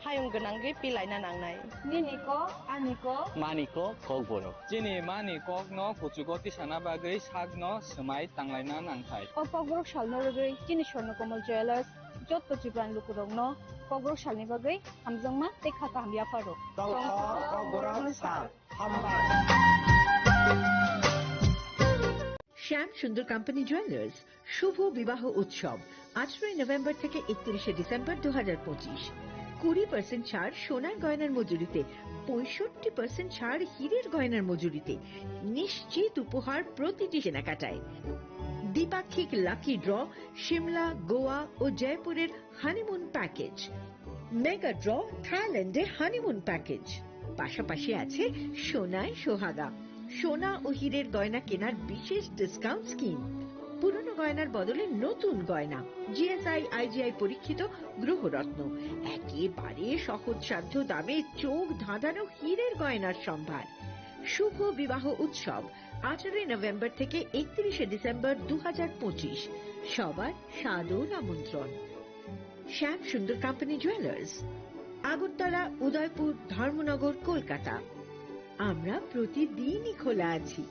hayung genangge pilai na nangnai. Nini ko, ani ko, mani ko kok borok. Chini mani kok no kuchugoti sana bagay sag no semai tanglai na nangthai. Okok brok salno bagay chini Swarnakomal Jewellers joto Tripura lukurok no kok brok salni bagay hamjangma tekha kamya faro. শ্যাম শ্যাম সুন্দর company jewellers শুভ বিবাহ উৎসব 18 November থেকে 31 December 2025। 20% ছাড় সোনার গয়নার মজুরিতে, 65% ছাড় হীরের গয়নার মজুরিতে, নিশ্চিত উপহার প্রতিটি কেনাকাটায়। দ্বিপাক্ষিক লাকি ড্র, শিমলা, গোয়া ও জয়পুরের হানিমুন প্যাকেজ, মেগা ড্র থাইল্যান্ডে হানিমুন প্যাকেজ। পাশাপাশি আছে সোনায় সোহাগা, সোনা ও হীরের গয়না কেনার বিশেষ ডিসকাউন্ট স্কিম। পুরনো গয়নার বদলে নতুন গয়না, জিএসআই আইজিআই পরীক্ষিত গ্রহরত্ন, একেবারে সহজসাধ্য দামে চোখ ধাঁধানো হীরের গয়নার সম্ভার। শুভ বিবাহ উৎসব 18 নভেম্বর থেকে 31 ডিসেম্বর 2025। সবার সাদর আমন্ত্রণ। শ্যাম সুন্দর কোম্পানি জুয়েলার্স, আগরতলা, উদয়পুর, ধর্মনগর, কলকাতা। আমরা প্রতিদিনই খোলা আছি।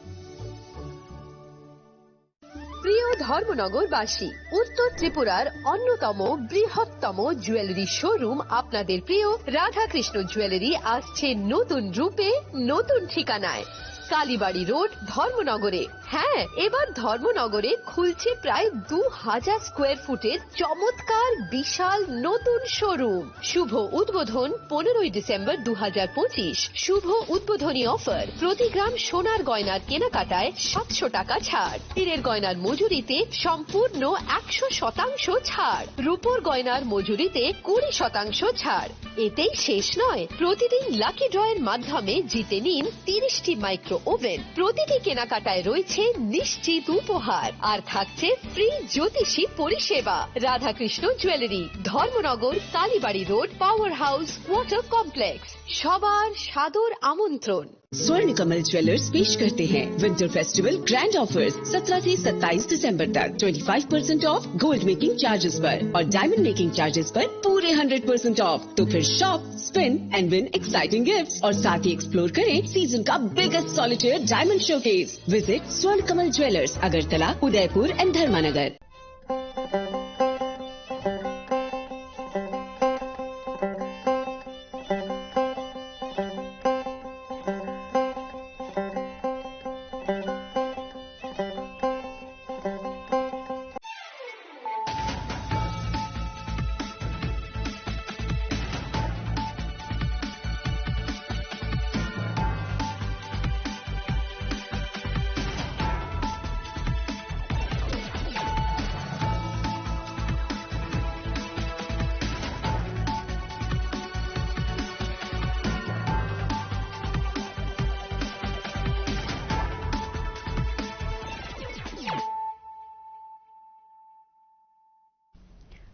প্রিয় ধর্মনগরবাসী, উত্তর ত্রিপুরার অন্যতম বৃহত্তম জুয়েলারি শোরুম আপনাদের প্রিয় রাধাকৃষ্ণ জুয়েলারি আসছে নতুন রূপে, নতুন ঠিকানায়। কালীবাড়ি রোড, ধর্মনগরে। হ্যাঁ, এবার ধর্মনগরে খুলছে প্রায় 2000 স্কোয়ার ফুটের চমৎকার বিশাল নতুন শোরুম। শুভ উদ্বোধন 15 ডিসেম্বর 2025। শুভ উদ্বোধনী অফার, প্রতি গ্রাম সোনার গয়নার কেনাকাটায় 700 টাকা ছাড়, হীরের গয়নার মজুরিতে সম্পূর্ণ 100% ছাড়, রূপোর গয়নার মজুরিতে 20% ছাড়। এতেই শেষ নয়, প্রতিদিন লাকি ড্রয়ের মাধ্যমে জিতে নিন 30টি মাইক্রো ওভেন। প্রতিটি কেনাকাটায় রয়েছে নিশ্চিত উপহার, আর থাকছে ফ্রি জ্যোতিষী পরিষেবা। Radhakrishna jewellery, Dharmanagar, Kalibari road, power house, water complex. সবার সাদর আমন্ত্রণ। स्वर्ण कमल ज्वेलर्स पेश करते हैं विंटर फेस्टिवल ग्रैंड ऑफर्स 17 से 27 दिसंबर तक 25% ऑफ गोल्ड मेकिंग चार्जेस पर और डायमंड मेकिंग चार्जेस पर पूरे 100% ऑफ। तो फिर shop, spin and win exciting gifts और साथ ही एक्सप्लोर करें सीजन का biggest solitaire diamond showcase. Visit Swarna Kamal jewellers, Agartala, Udaipur and Dharmanagar.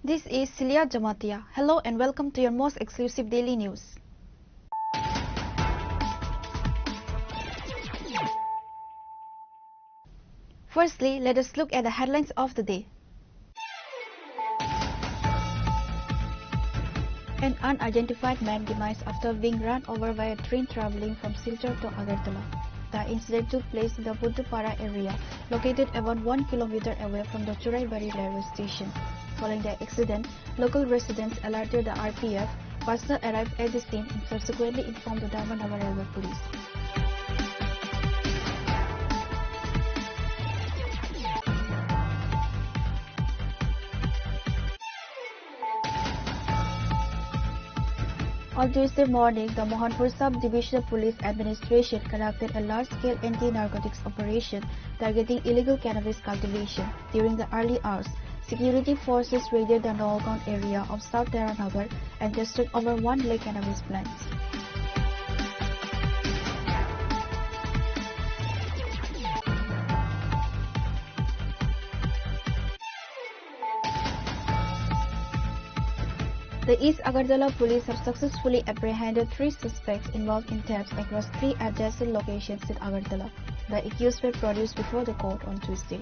This is Celia Jamatia. Hello and welcome to your most exclusive daily news. Firstly, let us look at the headlines of the day. An unidentified man demise after being run over by a train traveling from Silchar to Agartala. The incident took place in the Buddupara area, located about 1 kilometer away from the Churaibari railway station. Following the accident, local residents alerted the RPF. Personnel arrived at the scene and subsequently informed the Dharmanagar Railway Police. On Tuesday morning, the Mohanpur Sub-Divisional Police Administration conducted a large-scale anti-narcotics operation targeting illegal cannabis cultivation. During the early hours, security forces raided the Nolgaon area of South Taranagar and tested over 1 lakh cannabis plants. The East Agartala police have successfully apprehended 3 suspects involved in thefts across 3 adjacent locations in Agartala. The accused were produced before the court on Tuesday.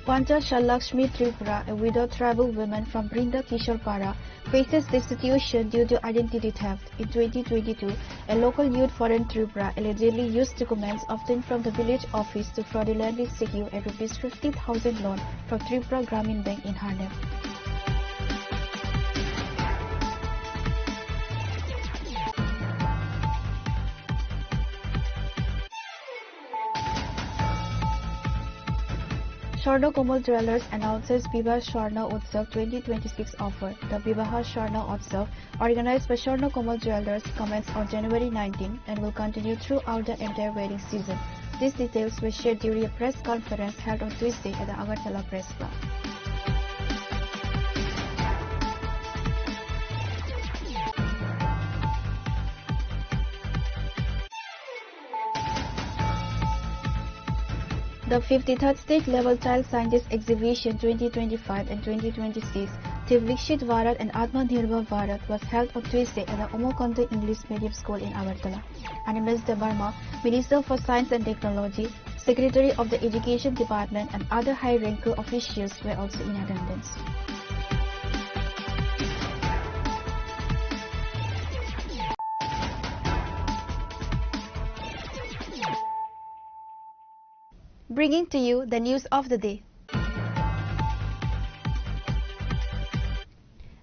Panja Shalakshmi Tripura, a widowed tribal woman from Brinda Kishorpara, faces destitution due to identity theft. In 2022, a local youth foreign Tripura allegedly used documents obtained from the village office to fraudulently secure a Rs 50,000 loan from Tripura Gramin Bank in Harnam. Swarna Komal Jewelers announces Vivah Swarna Utsav 2026 offer. The Vivah Swarna Utsav, organized by Swarna Komal Jewelers, commenced on January 19 and will continue throughout the entire wedding season. These details were shared during a press conference held on Tuesday at the Agartala Press Club. The 53rd State Level Child Scientist Exhibition 2025 and 2026, Vikshit Bharat and Atmanirbhar Bharat, was held on Tuesday at the Umakanto English Medium School in Agartala. Animals Debarma, Minister for Science and Technology, Secretary of the Education Department and other high-ranking officials were also in attendance. Bringing to you the news of the day.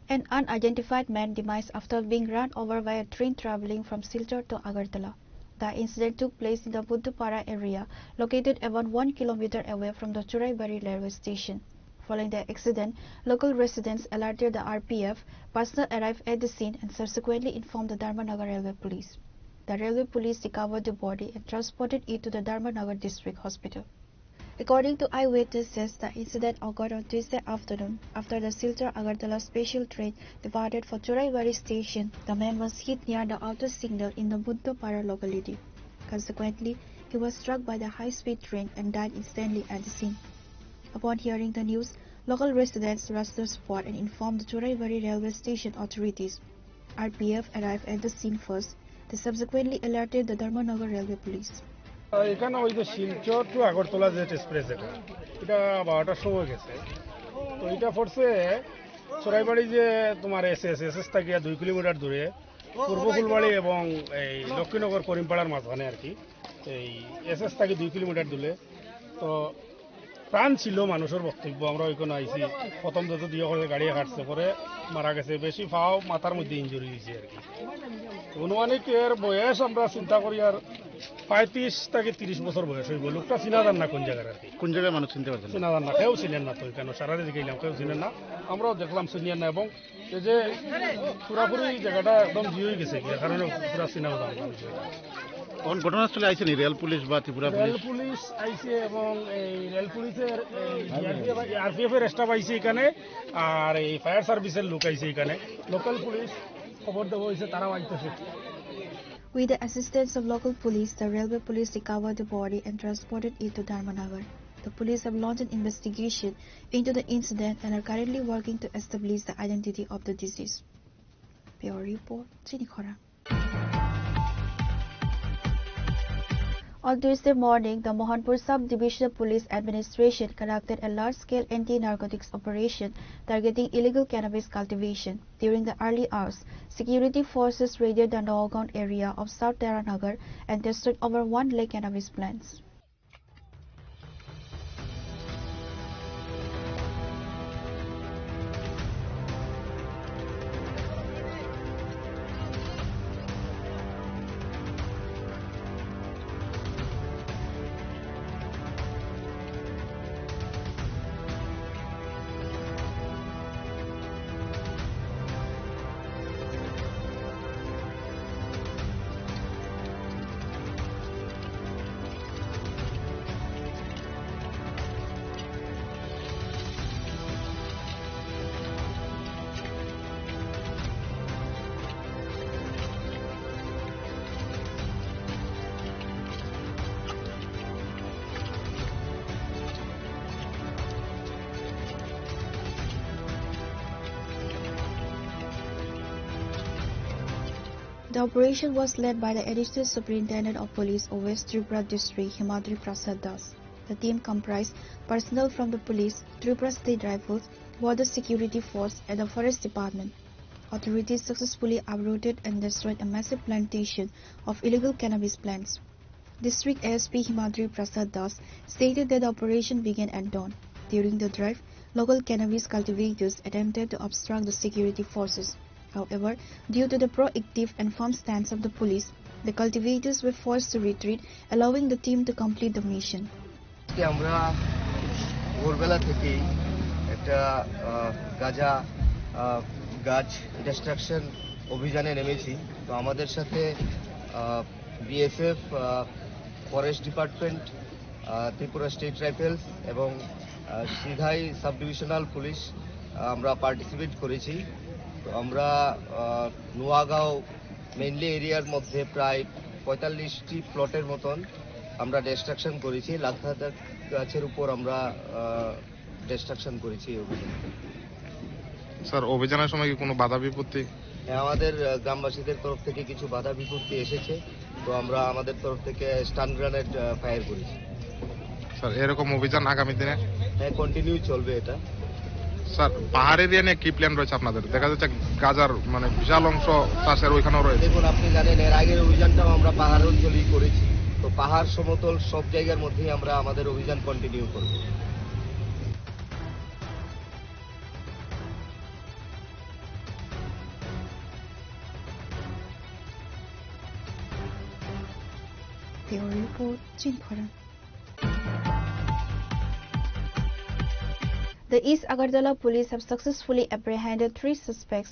An unidentified man demised after being run over by a train traveling from Silchar to Agartala. The incident took place in the Buddhapara area, located about 1 kilometer away from the Churaibari railway station. Following the accident, local residents alerted the RPF, personnel arrived at the scene and subsequently informed the Dharmanagar Railway Police. The Railway Police recovered the body and transported it to the Dharmanagar District Hospital. According to eyewitnesses, the incident occurred on Tuesday afternoon. After the Silchar-Agartala special train departed for Churaibari station, the man was hit near the outer signal in the Buddhapara locality. Consequently, he was struck by the high-speed train and died instantly at the scene. Upon hearing the news, local residents rushed to the spot and informed the Churaibari railway station authorities. RPF arrived at the scene first. They subsequently alerted the Dharmanagar Railway Police. এখানে ওই যে Silchar two Agartala যে express এটা 12টার সময় গেছে তো এটা পড়ছে চড়াইবাড়ি যে তোমার এসএস থেকে 2 কিলোমিটার দূরে পূর্ব ফুলবাড়ি এবং এই লক্ষ্মীনগর করিমপাড়ার মাঝখানে আর কি এই এসএস থেকে 2 কিলোমিটার দূরে তো প্রাণ ছিল মানুষের বক্তব্য আমরা ওইখানে আইছি প্রথম যত দিয়ে করে গাড়ি হাঁটছে পরে মারা গেছে বেশি ফাও মাথার মধ্যে ইনজুরি হয়েছে আর কি অনুমানিক এর বয়স আমরা চিন্তা করি আর 35 থেকে 30 বছর বয়স হইব লোকটা চিনাদার না কোন জায়গার আর কি কোন জায়গায় মানুষ চিনতে পারছেন চিনাদার না কেউ চিনেন না তো কেন সারা দিকে গেলাম কেউ চিনেন না আমরাও দেখলাম চিনিয়েন না এবং এই যে পুরাপুরি জায়গাটা একদম জিয়ে গেছে কি কারণে পুরা চিনাদার না কোন ঘটনাস্থলে আইছেন রেল পুলিশ বা ত্রিপুরা পুলিশ রেল পুলিশ আইছে এবং এই রেল পুলিশের আরপিএফ এর স্টাফ আইছে এখানে আর এই ফায়ার সার্ভিসের লোক আইছে এখানে লোকাল পুলিশ খবর দেওয়া হয়েছে তারাও আইতেছে With the assistance of local police, the railway police recovered the body and transported it to Dharmanagar. The police have launched an investigation into the incident and are currently working to establish the identity of the deceased. Bureau Report, Chinikhora. On Tuesday morning, the Mohanpur Sub-Divisional Police Administration conducted a large-scale anti-narcotics operation targeting illegal cannabis cultivation. During the early hours, security forces raided the Naogaon area of South Taranagar and tested over 1 lakh cannabis plants. The operation was led by the Additional Superintendent of Police of West Tripura District, Himadri Prasad Das. The team comprised personnel from the police, Tripura State Rifles, Border Security Force, and the Forest Department. Authorities successfully uprooted and destroyed a massive plantation of illegal cannabis plants. District ASP Himadri Prasad Das stated that the operation began at dawn. During the drive, local cannabis cultivators attempted to obstruct the security forces. However, due to the proactive and firm stance of the police, the cultivators were forced to retreat, allowing the team to complete the mission. আমরা ভোরবেলা থেকেই একটা গাছ distraction অভিযানে নেমেছি। তো আমাদের সাথে BSF, forest department, Tripura state rifles এবং সিধাই সাব ডিভিশনাল পুলিশ আমরা পার্টিসিপেট করেছি। তো আমরা নোয়াগাঁও মেইনলি এরিয়ার মধ্যে প্রায় 45টি প্লটের মতন আমরা ডিস্ট্রাকশন করেছি। লাখ গাছের উপর আমরা ডিস্ট্রাকশন করেছি এই অভিযানে। স্যার, অভিযানের সময় কি কোনো বাধা বিপত্তি? আমাদের গ্রামবাসীদের তরফ থেকে কিছু বাধা বিপত্তি এসেছে, তো আমরা আমাদের তরফ থেকে স্টান গ্রেনেড ফায়ার করেছি। স্যার, এরকম অভিযান আগামী দিনে? হ্যাঁ, কন্টিনিউ চলবে এটা। স্যার, পাহাড় এরিয়া নিয়ে কি প্ল্যান রয়েছে আপনাদের? দেখা যাচ্ছে গাজার মানে বিশাল অংশ চাষের ওইখানেও রয়েছে। দেখুন, আপনি জানেন এর আগের অভিযানটাও আমরা পাহাড় অঞ্চলেই করেছি। তো পাহাড়, সমতল সব জায়গার মধ্যেই আমরা আমাদের অভিযান কন্টিনিউ করব। The East Agartala police have successfully apprehended 3 suspects